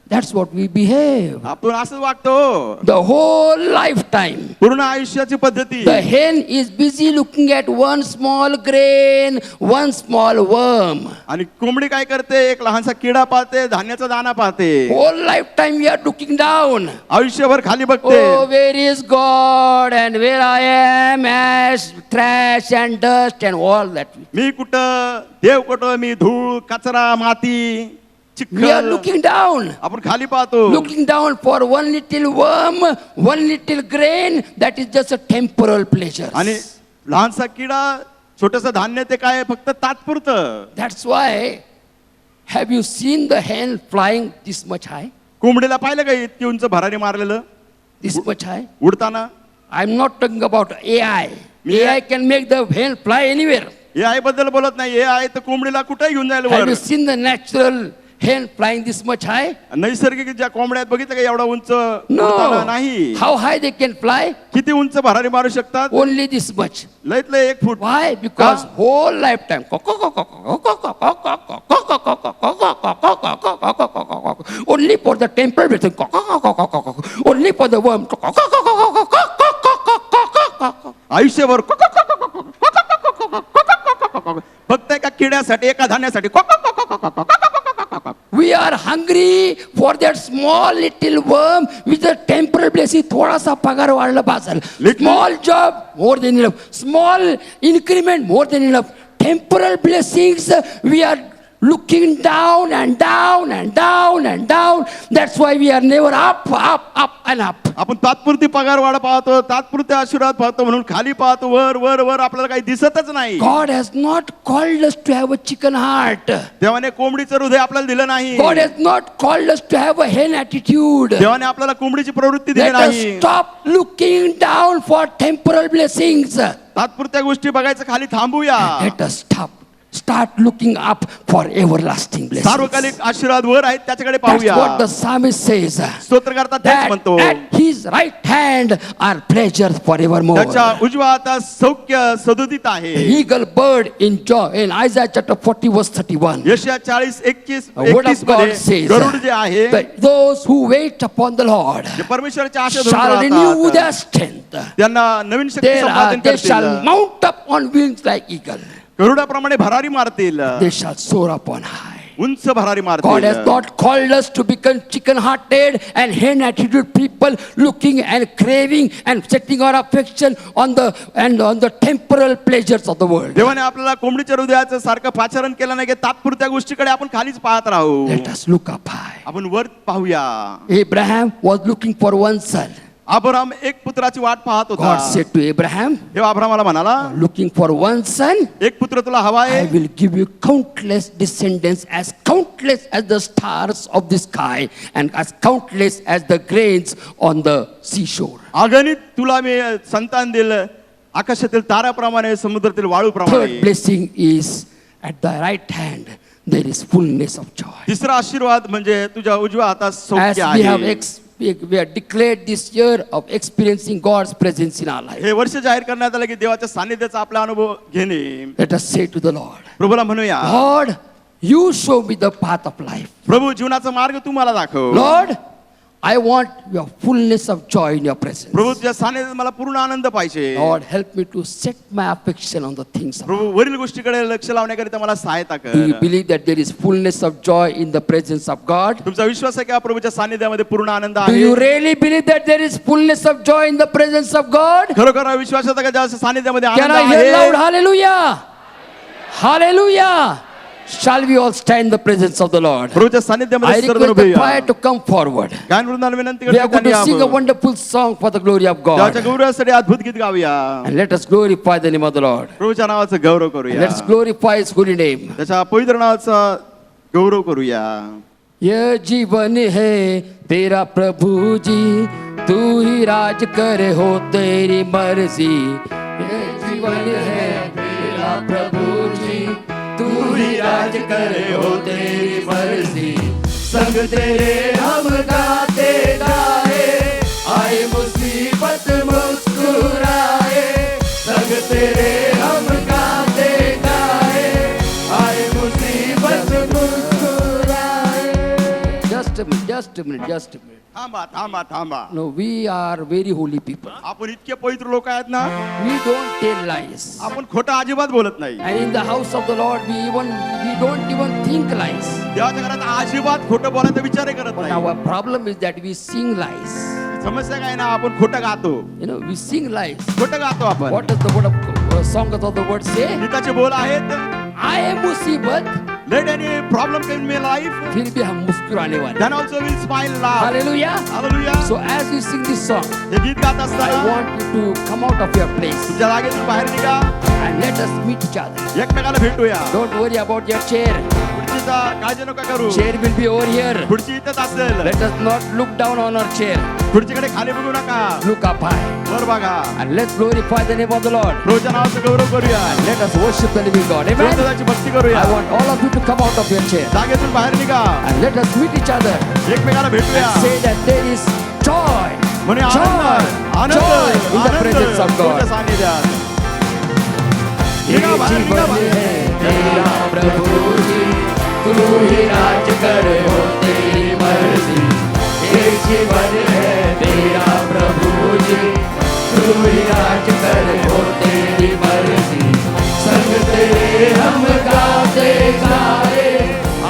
That's what we behave. आपण असं वागतो The whole lifetime. पूर्ण आयुष्याची पद्धती. The hen is busy looking at one small grain, one small worm. आणि कोंबडी काय करते, एक लहानसा किडा पाहते, धान्याचा दाना पाहते. Whole lifetime we are looking down. आयुष्यभर खाली बघते. Oh, where is God and where I am, ash, trash and dust and all that. मी कुठं, देव कुठं, मी धूळ, कचरा, माती, We are चिखल. looking down. आपण खाली पाहतो. Looking down for one little worm, one little grain, that is just a temporal pleasure. आणि लहानसा किडा, छोटस धान्य ते काय फक्त तात्पुरतं. That's why, have you seen the hen flying this much high? कोंबडीला पाहिलं का इतकी उंच भरारी मारलेलं This much high? उडताना? I'm not talking about AI. AI can make the hen fly anywhere. हे आई बद्दल बोलत नाही. हे आहे तर कोंबडीला कुठे घेऊन जायला Have were. you seen the natural hen flying this much high? नैसर्गिक ज्या कोंबड्या आहेत बघितलं का एवढा उंच No. उडताना नाही. How high they can fly? किती उंच भरारी मारू शकतात? Only this much. लयत लय 1 फूट. Why? Because whole lifetime. Only for the temple blessing. Only for the worm. आयुष्यभर फक्त एका किड्यासाठी, एका धान्यासाठी. We are hungry for that small little worm with a temporal blessing. थोड़ा सा पगार वाढला basal. Small job, more than enough. Small increment, more than enough. Temporal blessings, we are looking down and down and down and down. That's why we are never up, up, up and up. आपण तात्पुरती पगार वाढ पाहतो, तात्पुरते आशीर्वाद पाहतो, म्हणून खाली पाहतो, वर वर वर आपल्याला काही दिसतच नाही. God has not called us to have a chicken heart. देवाने कोंबडीचं हृदय आपल्याला दिलं नाही. God has not called us to have a hen attitude. देवाने आपल्याला कोंबडीची प्रवृत्ती दिली Let us नाही. stop looking down for temporal blessings. तात्पुरत्या गोष्टी बघायचं, खाली थांबूया. Let us start looking up for everlasting blessings. सार्वकालिक आशीर्वाद वर आहेत त्याच्याकडे That's पाहूया. what the psalmist says. स्तोत्रकर्ता तेच That म्हणतो. at his right hand are pleasures forevermore. त्याच्या उजव्या हातात सौख्य सदुदित आहे. Eagle bird in Isaiah chapter 40 verse 31. यशया 40:21 The word of God मध्ये says गरुड जे आहे, that those who wait upon the Lord जे परमेश्वराच्या आशा धरून shall renew राहतात, their strength. त्यांना नवीन शक्ती संपादन They shall करतील. mount up on wings like eagle. गरुडाप्रमाणे भरारी मारतील. They shall soar upon high. उंच भरारी God has मारतील. not called us to become chicken-hearted and hen-attitude people, looking and craving and setting our affection on the temporal pleasures of the world. देवाने आपल्याला कोंबडीच्या हृदयाचं सारखं पाचारण केलं नाही की तात्पुरत्या गोष्टीकडे आपण खालीच पाहत राहू. Let us look up high. आपण वर पाहूया. Abraham was looking for one son. Abram एक पुत्राची वाट पाहत होता. God said to Abraham, तेव्हा अब्रामाला म्हणाला, looking for one son, एक पुत्र तुला हवा I आहे. will give you countless descendants, as countless as the stars of the sky and as countless as the grains on the seashore. अगणित तुला मी संतान दिलं, आकाशातील ताऱ्याप्रमाणे समुद्रातील Third वाळूप्रमाणे. blessing is at the right hand there is fullness of joy. तिसरा आशीर्वाद म्हणजे तुझ्या उजव्या हातात As सौख्य we have आहे. we have declared this year of experiencing God's presence in our life. हे वर्ष जाहीर करण्यात आलं की देवाच्या सानिध्याचा आपला अनुभव घेणे. Let us say to the Lord, प्रभूला म्हणूया, Lord, you show me the path of life. प्रभू जीवनाचा मार्ग तू मला दाखव. Lord, I want your fullness of joy in your presence. प्रभू तुझ्या सानिध्यात मला पूर्ण आनंद पाहिजे. Lord, help me to set my affection on the things of God. प्रभू वरील गोष्टीकडे लक्ष लावण्याकरिता मला सहायता Do you कर. believe that there is fullness of joy in the presence of God? तुमचा विश्वास आहे का प्रभूच्या सानिध्यामध्ये पूर्ण आनंद Do you आहे? really believe that there is fullness of joy in the presence of God? खरोखर हा विश्वास होता का ज्या सानिध्यामध्ये Can Anand I hear loud आहे? hallelujah? Hallelujah. Shall we all stand in the presence of the Lord? प्रभूच्या I सानिध्यामध्ये serve request the उभे choir या. to come forward. गायन वृंदाला विनंती We are going to करतो sing a wonderful song for the glory of देवाच्या God. गौरवासाठी अद्भुत गीत गाऊया. And let us glorify the name of the Lord. प्रभूच्या नावाचा गौरव And करूया. let us glorify His holy name. त्याच्या पवित्र नावाचा गौरव करूया. ये जीवन है तेरा प्रभु जी, तू ही राज करे हो तेरी मर्जी. ये जीवन है तेरा प्रभु जी, तू ही राज करे हो तेरी मर्जी. संग तेरे हम गाते गाए, आए मुसीबत मुस्कुराए. संग तेरे हम गाते गाए, आए मुसीबत मुस्कुराए. Just a minute, just a minute, just a minute. थांबा थांबा थांबा. No, we are very holy people. आपण इतके पवित्र लोक आहेत ना, We don't tell lies. आपण खोटं अजिबात बोलत नाही. And in the house of the Lord, we don't even think lies. देवाच्या घरात अजिबात खोटं बोलायचा विचारही करत But नाही. our problem is that we sing lies. समस्या काय ना, आपण खोटं गातो. You know, we sing lies. खोटं गातो आपण. What does the word of song of the word say? गीताचे बोल आहेत, I am मुसीबत, let any problem come in my life, फिर भी हम मुस्कुराने वाले. then also will smile, laugh. Hallelujah. Hallelujah. So as you sing this song, हे गीत गात I असताना want you to come out of your place तुमच्या जागेतून बाहेर निघा, and let us meet each other. एकमेकाला भेटूया. Don't worry about your chair. खुर्चीचा काळजी नका करू. Chair will be over here. खुर्ची इथंच असेल. Let us not look down on our chair. खुर्चीकडे खाली बघू नका, Look up high. वर बघा. And let's glorify the name of the Lord. प्रभूच्या नावाचं गौरव करूया. Let us worship the living God. Amen. देवाची भक्ती करूया. I want all of you to come out of your chair जागेतून बाहेर निघा, and let us meet each other एकमेकाला भेटूया. and say that there is joy, म्हणे joy, Anand, joy Anand, in the presence of प्रभूच्या God. सानिध्यात. ये निघा बाहेर, निघा जीवन बाहेर. है तेरा प्रभु जी, तू ही राज करे हो तेरी मर्जी. ये जीवन है तेरा प्रभु जी, तू ही राज करे हो तेरी मर्जी. संग तेरे हम गाते गाए,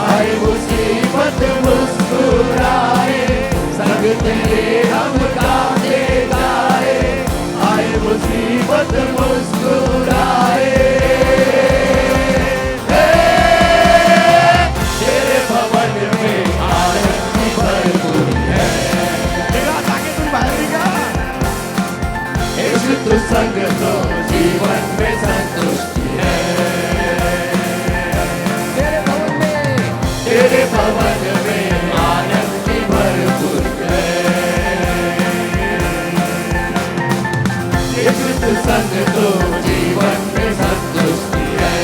आए मुसीबत मुस्कुराए. संग तेरे हम गाते गाए, आए मुसीबत मुस्कुराए. तेरे भवन में आनंद की भरपूरी है. निघा, जागेतून बाहेर निघा. यीशु तू संग तो जीवन में संतुष्टि है. तेरे भवन में आनंद की भरपूरी है. यीशु तू संग तो जीवन में संतुष्टि है.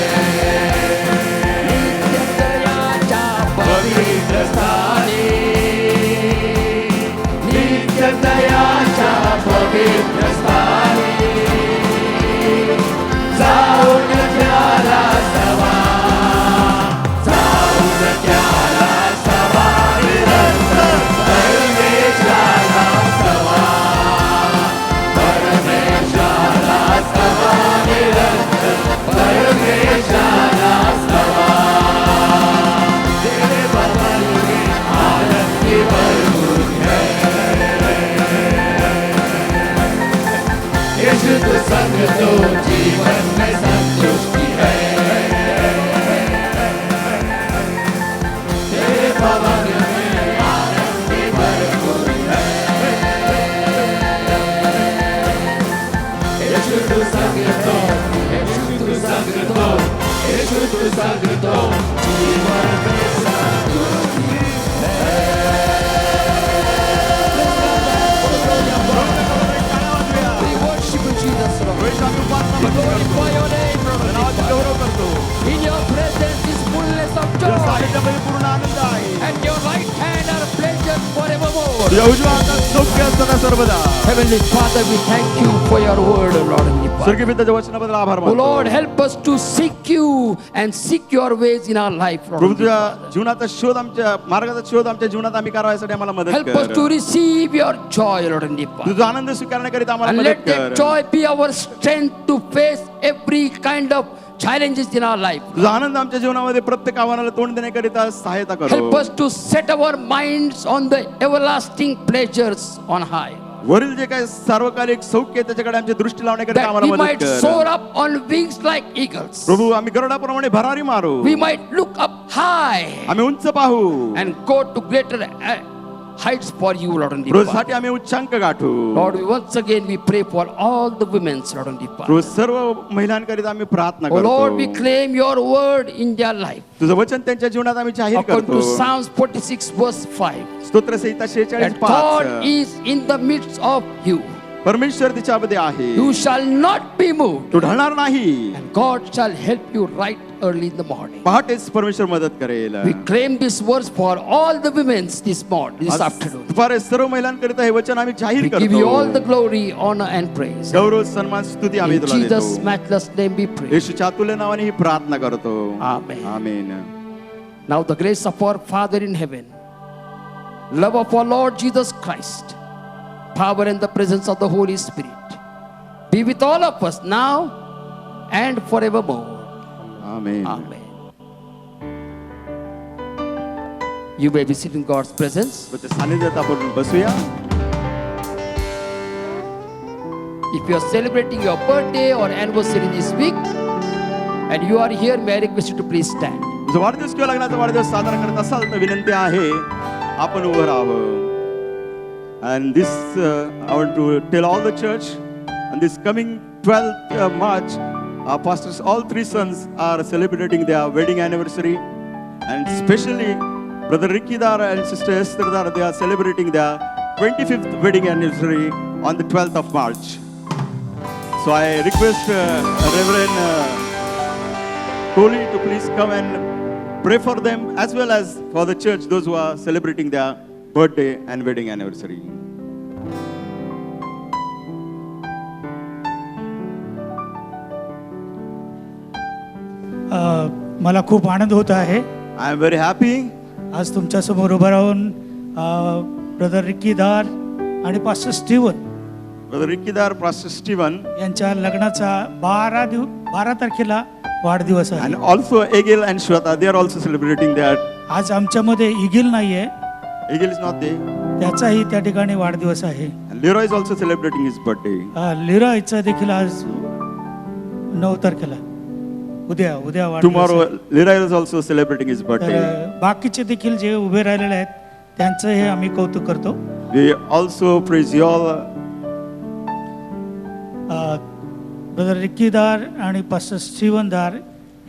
नित्य दयाच्या पवित्र स्थानी, नित्य दयाच्या पवित्र स्थानी जाऊन त्याला सवा, जाऊन त्याला सवा निरंतर परमेशाला सवा, परमेशाला सवा निरंतर परमेशाला सवा. तेरे भवन में आनंद की भरपूरी है. यीशु तू संग तो जीवन में संतुष्टि है. तेरे भवन में आनंद की भरपूरी है. यीशु तू संग तो, यीशु तू संग तो, यीशु तू संग तो जीवन में संतुष्टि है. We worship you, Jesus, Lord. प्रभूच्या कृपा glorify your name, Lord. तुझ्या नावाचा गौरव करतो. In your presence is fullness of तुझ्या joy. सानिध्यामध्ये पूर्ण आनंद आहे. At your right hand are pleasures forevermore. तुझ्या उजव्या हातात सौख्य असताना सर्वदा. Heavenly Father, we thank you for your word, O Lord. Heavenly Father. स्वर्गीय पित्याच्या वचनाबद्दल आभार O मानतो. Lord, help us to seek you and seek your ways in our life, Lord. प्रभू तुझ्या जीवनाचा शोध आमच्या मार्गाचा शोध आमच्या जीवनात आम्ही करायसाठी आम्हाला मदत Help us कर. to receive your joy, Lord. Heavenly Father. तुझा आनंद स्वीकारण्याकरिता आम्हाला And मदत let that कर. joy be our strength to face every kind of challenges in our life. तुझा आनंद आमच्या जीवनामध्ये प्रत्येक आव्हानाला तोंड देण्याकरिता सहायता करो. Help us to set our minds on the everlasting pleasures on high. वरील जे काही सार्वकालिक सौख्य आहे त्याच्याकडे आमची दृष्टी लावण्याकरिता That आम्हाला we मदत might कर. soar up on wings like eagles. प्रभू आम्ही गरुडाप्रमाणे भरारी मारू. We might look up high आम्ही उंच पाहू. and go to greater heights for you, Lord. And रोजसाठी आम्ही उच्चांक गाठू. Lord, once again we pray for all the women, Lord. And रोज सर्व महिलांकरिता आम्ही प्रार्थना Oh Lord, we करतो. claim your word in their life. तुझं वचन त्यांच्या जीवनात आम्ही जाहीर According to करतो. Psalms 46 verse 5. स्तोत्रसंहिता 46:5. That God is in the midst of you. परमेश्वर तिच्यामध्ये आहे. You shall not be moved. तू ढळणार नाही. And God shall help you right early in the morning. पहाटेच परमेश्वर मदत करेल. We claim these words for all the women this morning, this आज afternoon. दुपारी सर्व महिलांकरिता हे वचन आम्ही जाहीर We give you all the करतो. glory, honor and praise. गौरव सन्मान स्तुती आम्ही In तुला Jesus' देतो. matchless name we pray. येशूच्या अतुल्य नावाने ही प्रार्थना करतो. Amen. Amen. Now the grace of our Father in heaven, love of our Lord Jesus Christ, power and the presence of the Holy Spirit be with all of us now and forevermore. Amen. Amen. You may be seated in God's presence. त्याच्या सानिध्यात आपण बसूया. If you are celebrating your birthday or anniversary this week and you are here, may I request you to please stand. तुझा वाढदिवस किंवा लग्नाचा वाढदिवस साजरा करत असाल तर विनंती आहे आपण उभं राहावं. And this I want to tell all the church on this coming 12th March, our pastors, all three sons are celebrating their wedding anniversary, and especially Brother Ricky Dar and Sister Esther Dar, they are celebrating their 25th wedding anniversary on the 12th of March. So I request Reverend Kohli to please come and pray for them as well as for the church, those who are celebrating their birthday and wedding anniversary. मला खूप आनंद होत आहे I am very happy. आज तुमच्या समोर उभं राहून brother Ricky दार आणि pastor Steven Brother Ricky Dar, Pastor Stephen, यांच्या लग्नाचा 12 तारखेला वाढदिवस आहे. and also Egil and Shweta, they are also celebrating that. आज आमच्यामध्ये इगिल नाहीये, Egil is not there. त्याचाही त्या ठिकाणी वाढदिवस आहे. And Leroy is also celebrating his birthday. लिरायचा देखील आज 9 तारखेला उद्या वाढदिवस Tomorrow, आहे. Leroy is also celebrating his birthday. तर बाकीचे देखील जे उभे राहिलेले आहेत त्यांचं हे आम्ही कौतुक करतो. We also praise you all. Brother Ricky दार आणि पास्टर स्टीवन दार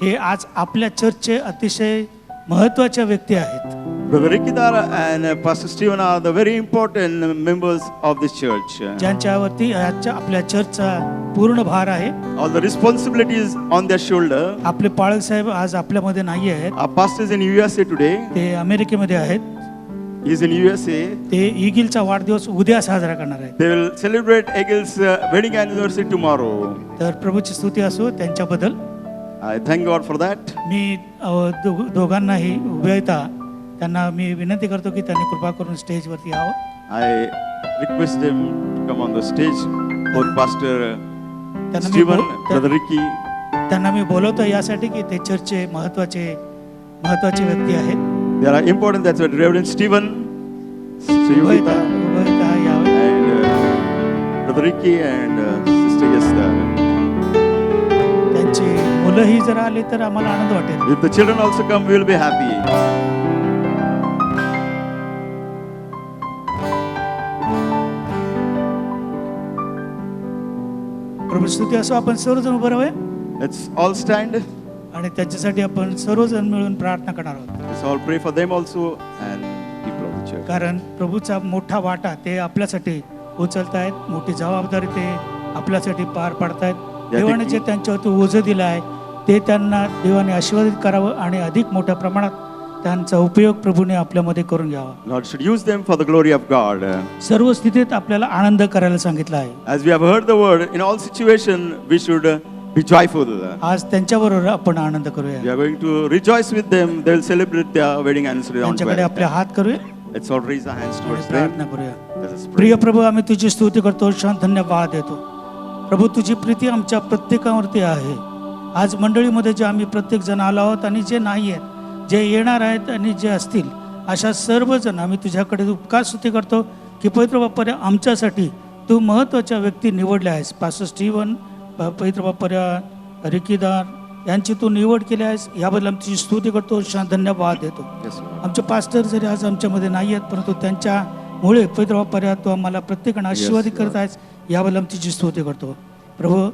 हे आज आपल्या चर्चचे अतिशय महत्त्वाच्या व्यक्ती आहेत. Brother Ricky Dar and Pastor Stephen are the very important members of this church. ज्यांच्यावरती आपल्या चर्चचा पूर्ण भार आहे. All the responsibilities on their shoulder. आपले पाळक साहेब आज आपल्यामध्ये नाही आहेत. Our pastor is in USA today. ते अमेरिकेमध्ये आहेत. He is in USA. ते इगिलचा वाढदिवस उद्या साजरा करणार आहेत. They will celebrate Egil's wedding anniversary tomorrow. तर प्रभूची स्तुती असो त्यांच्याबद्दल. I thank God for that. मी दोघांनाही उभे येता त्यांना मी विनंती करतो की त्यांनी कृपा करून स्टेजवरती यावं. I request them to come on the stage. Both Pastor त्यांना मी Stephen, बोल- Brother Ricky. त्यांना मी बोलवतो यासाठी की ते चर्चचे महत्वाचे व्यक्ती आहेत. They are important. That's what Reverend Stephen, उभं येता यावं. and Brother Ricky and Sister Esther. त्यांची मुलंही जर आली तर आम्हाला आनंद वाटेल. If the children also come, we will be happy. प्रभू स्तुती असो आपण सर्वजण उभं राहूया Let's all stand. आणि त्यांच्यासाठी आपण सर्वजण मिळून प्रार्थना करणार आहोत. Let's all pray for them also and people of the church. कारण प्रभूचा मोठा वाटा ते आपल्यासाठी उचलतायत. मोठी जबाबदारी ते आपल्यासाठी पार पाडतायत. देवाने जे त्यांच्यावरती ओझं दिलं आहे ते त्यांना देवाने आशीर्वादित करावं आणि अधिक मोठ्या प्रमाणात त्यांचा उपयोग प्रभूने आपल्यामध्ये करून घ्यावा. Lord should use them for the glory of God. सर्व स्थितीत आपल्याला आनंद करायला सांगितलं आहे. As we have heard the word, in all situation we should be joyful. आज त्यांच्याबरोबर आपण आनंद करूया. We are going to rejoice with them. They will celebrate their wedding anniversary on त्यांच्याकडे 12th. आपले हात करूया Let's all raise our hands आणि towards them. प्रार्थना करूया. Let us pray. प्रिय प्रभू, आम्ही तुझी स्तुती करतो, शांत धन्यवाद देतो. प्रभू, तुझी प्रीती आमच्या प्रत्येकावरती आहे. आज मंडळीमध्ये जे आम्ही प्रत्येक जण आलो आहोत आणि जे नाही आहेत, जे येणार आहेत आणि जे असतील, अशा सर्वजण आम्ही तुझ्याकडे उपकार स्तुती करतो की पवित्र बाप्पा आमच्यासाठी तू महत्त्वाच्या व्यक्ती निवडल्या आहेस. पास्टर स्टीवन, पवित्र बाप्पा रिकीदार यांची तू निवड केली आहेस, याबद्दल आमची तुझी स्तुती करतो, शांत धन्यवाद देतो. Yes, Lord. आमचे पास्टर जरी आज आमच्यामध्ये नाही आहेत, परंतु त्यांच्यामुळे पवित्र बाप्पा तू आम्हाला प्रत्येकाने आशीर्वादित करत आहेस, याबद्दल आमची तुझी स्तुती करतो. प्रभू,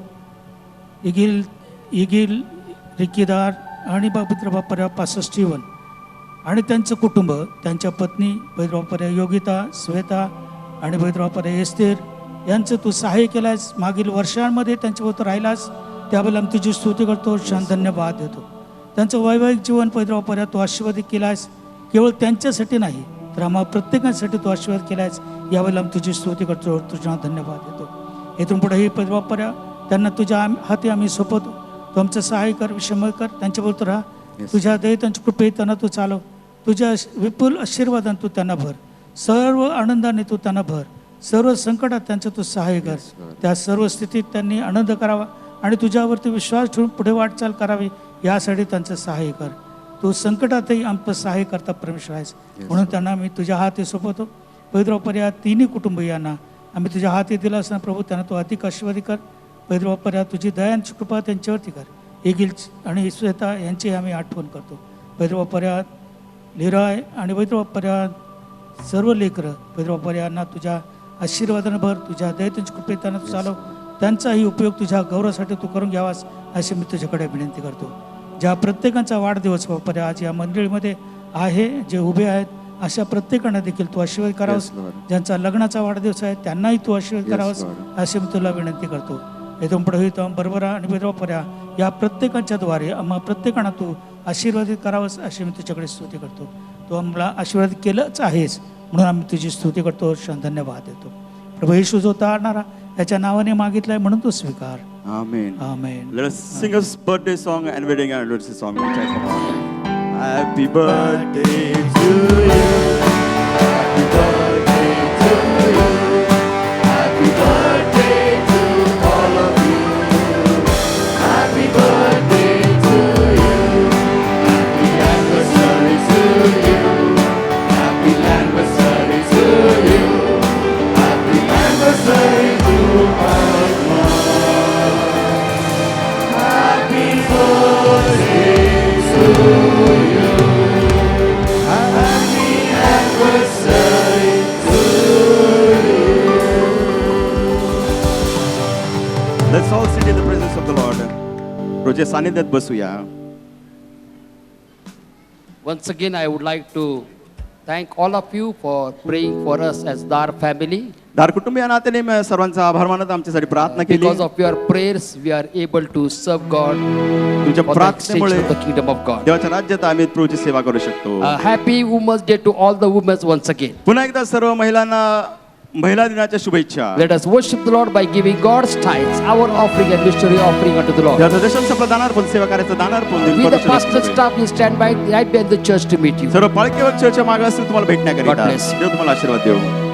इगिल रिकीदार आणि पवित्र बाप्पा पास्टर स्टीवन आणि त्यांचं कुटुंब, त्यांच्या पत्नी पवित्र बाप्पा योगिता, श्वेता आणि पवित्र बाप्पा एस्तेर यांचं तू सहाय्य केलं आहेस. मागील वर्षांमध्ये त्यांच्याबरोबर राहिलास, त्याबद्दल आम्ही तुझी स्तुती करतो, शांत धन्यवाद देतो. त्यांचं वैवाहिक जीवन पवित्र बाप्पा तू आशीर्वादित केला आहेस. केवळ त्यांच्यासाठी नाही तर आम्हा प्रत्येकासाठी तू आशीर्वाद केला आहेस, याबद्दल आम्ही तुझी स्तुती करतो, तुझ्या धन्यवाद देतो. इथून पुढे हे पवित्र बाप्पा त्यांना तुझ्या हाती आम्ही सोपवतो. तू आमचं सहाय्य कर, विषमय कर, त्यांच्याबरोबर राहा. तुझ्या दये, त्यांच्या कृपेत त्यांना तू चालव. तुझ्या विपुल आशीर्वादाने तू त्यांना भर, सर्व आनंदाने तू त्यांना भर, सर्व संकटात त्यांचं तू सहाय्य कर. त्या सर्व स्थितीत त्यांनी आनंद करावा आणि तुझ्यावरती विश्वास ठेवून पुढे वाटचाल करावी, यासाठी त्यांचं सहाय्य कर. तू संकटातही आमचं सहाय्य करता परमेश्वर आहेस, म्हणून त्यांना मी तुझ्या हाती सोपवतो. पवित्र बाप्पा या तिन्ही कुटुंबियांना आम्ही तुझ्या हाती दिला असताना प्रभू त्यांना तू अधिक आशीर्वादित कर. पवित्र बाप्पा तुझी दयांची कृपा त्यांच्यावरती कर. एगिल आणि श्वेता यांची आम्ही आठवण करतो. पवित्र बाप्पा लिराय आणि पवित्र बाप्पा सर्व लेकरं पवित्र बाप्पा यांना तुझ्या आशीर्वादानं भर, तुझ्या दयेच्या कृपेत त्यांना तू चालव. त्यांचाही उपयोग तुझ्या गौरवासाठी तू करून घ्यावास अशी मी तुझ्याकडे विनंती करतो. ज्या प्रत्येकाचा वाढदिवस बाप्पा आज या मंडळीमध्ये आहे, जे उभे आहेत, अशा प्रत्येकांना देखील तू आशीर्वाद करावास. ज्यांचा लग्नाचा वाढदिवस आहे त्यांनाही तू आशीर्वाद करावास अशी मी तुला विनंती करतो. इथून पुढे होतो बरोबरा आणि पवित्र या प्रत्येकाच्या द्वारे आम्हा प्रत्येकांना तू आशीर्वादित करावंस अशी मी तुझ्याकडे स्तुती करतो. तू आम्हाला आशीर्वाद केलंच आहेस, म्हणून आम्ही तुझी स्तुती करतो, धन्यवाद देतो. प्रभू येशू जो तारणारा याच्या नावाने मागितलाय म्हणून तू स्वीकार. Amen. Amen. Let us sing a birthday song and wedding anniversary song. Which I forgot. Happy birthday to you. Happy birthday to you. Happy birthday to all of you. Happy birthday to you. Happy anniversary to you. Happy anniversary to you. Happy anniversary to all of you. Happy birthday to you. Happy anniversary to you. Let's all sit in the presence of the Lord. रोजे सानिध्यात बसूया. Once again, I would like to thank all of you for praying for us as Dar family. दार कुटुंबीय नात्याने मी सर्वांचा आभार मानत आमच्यासाठी प्रार्थना केली. Because of your prayers, we are able to serve God तुमच्या for the extension प्रार्थनेमुळे of the kingdom of God. देवाच्या राज्यात आम्ही प्रभूची सेवा करू शकतो. Happy Women's Day to all the women once again. पुन्हा एकदा सर्व महिलांना महिला दिनाच्या शुभेच्छा. Let us worship the Lord by giving God's tithes, our offering and mystery offering unto the Lord. देवाचा दशंश आपला दानार्पण सेवा करायचं दानार्पण देऊन We the करू शकतो. pastor staff will stand by right behind the church to meet you. सर्व पाळकेवर चर्चच्या मागे असतील तुम्हाला God भेटण्याकरिता bless you. देव तुम्हाला आशीर्वाद देऊ.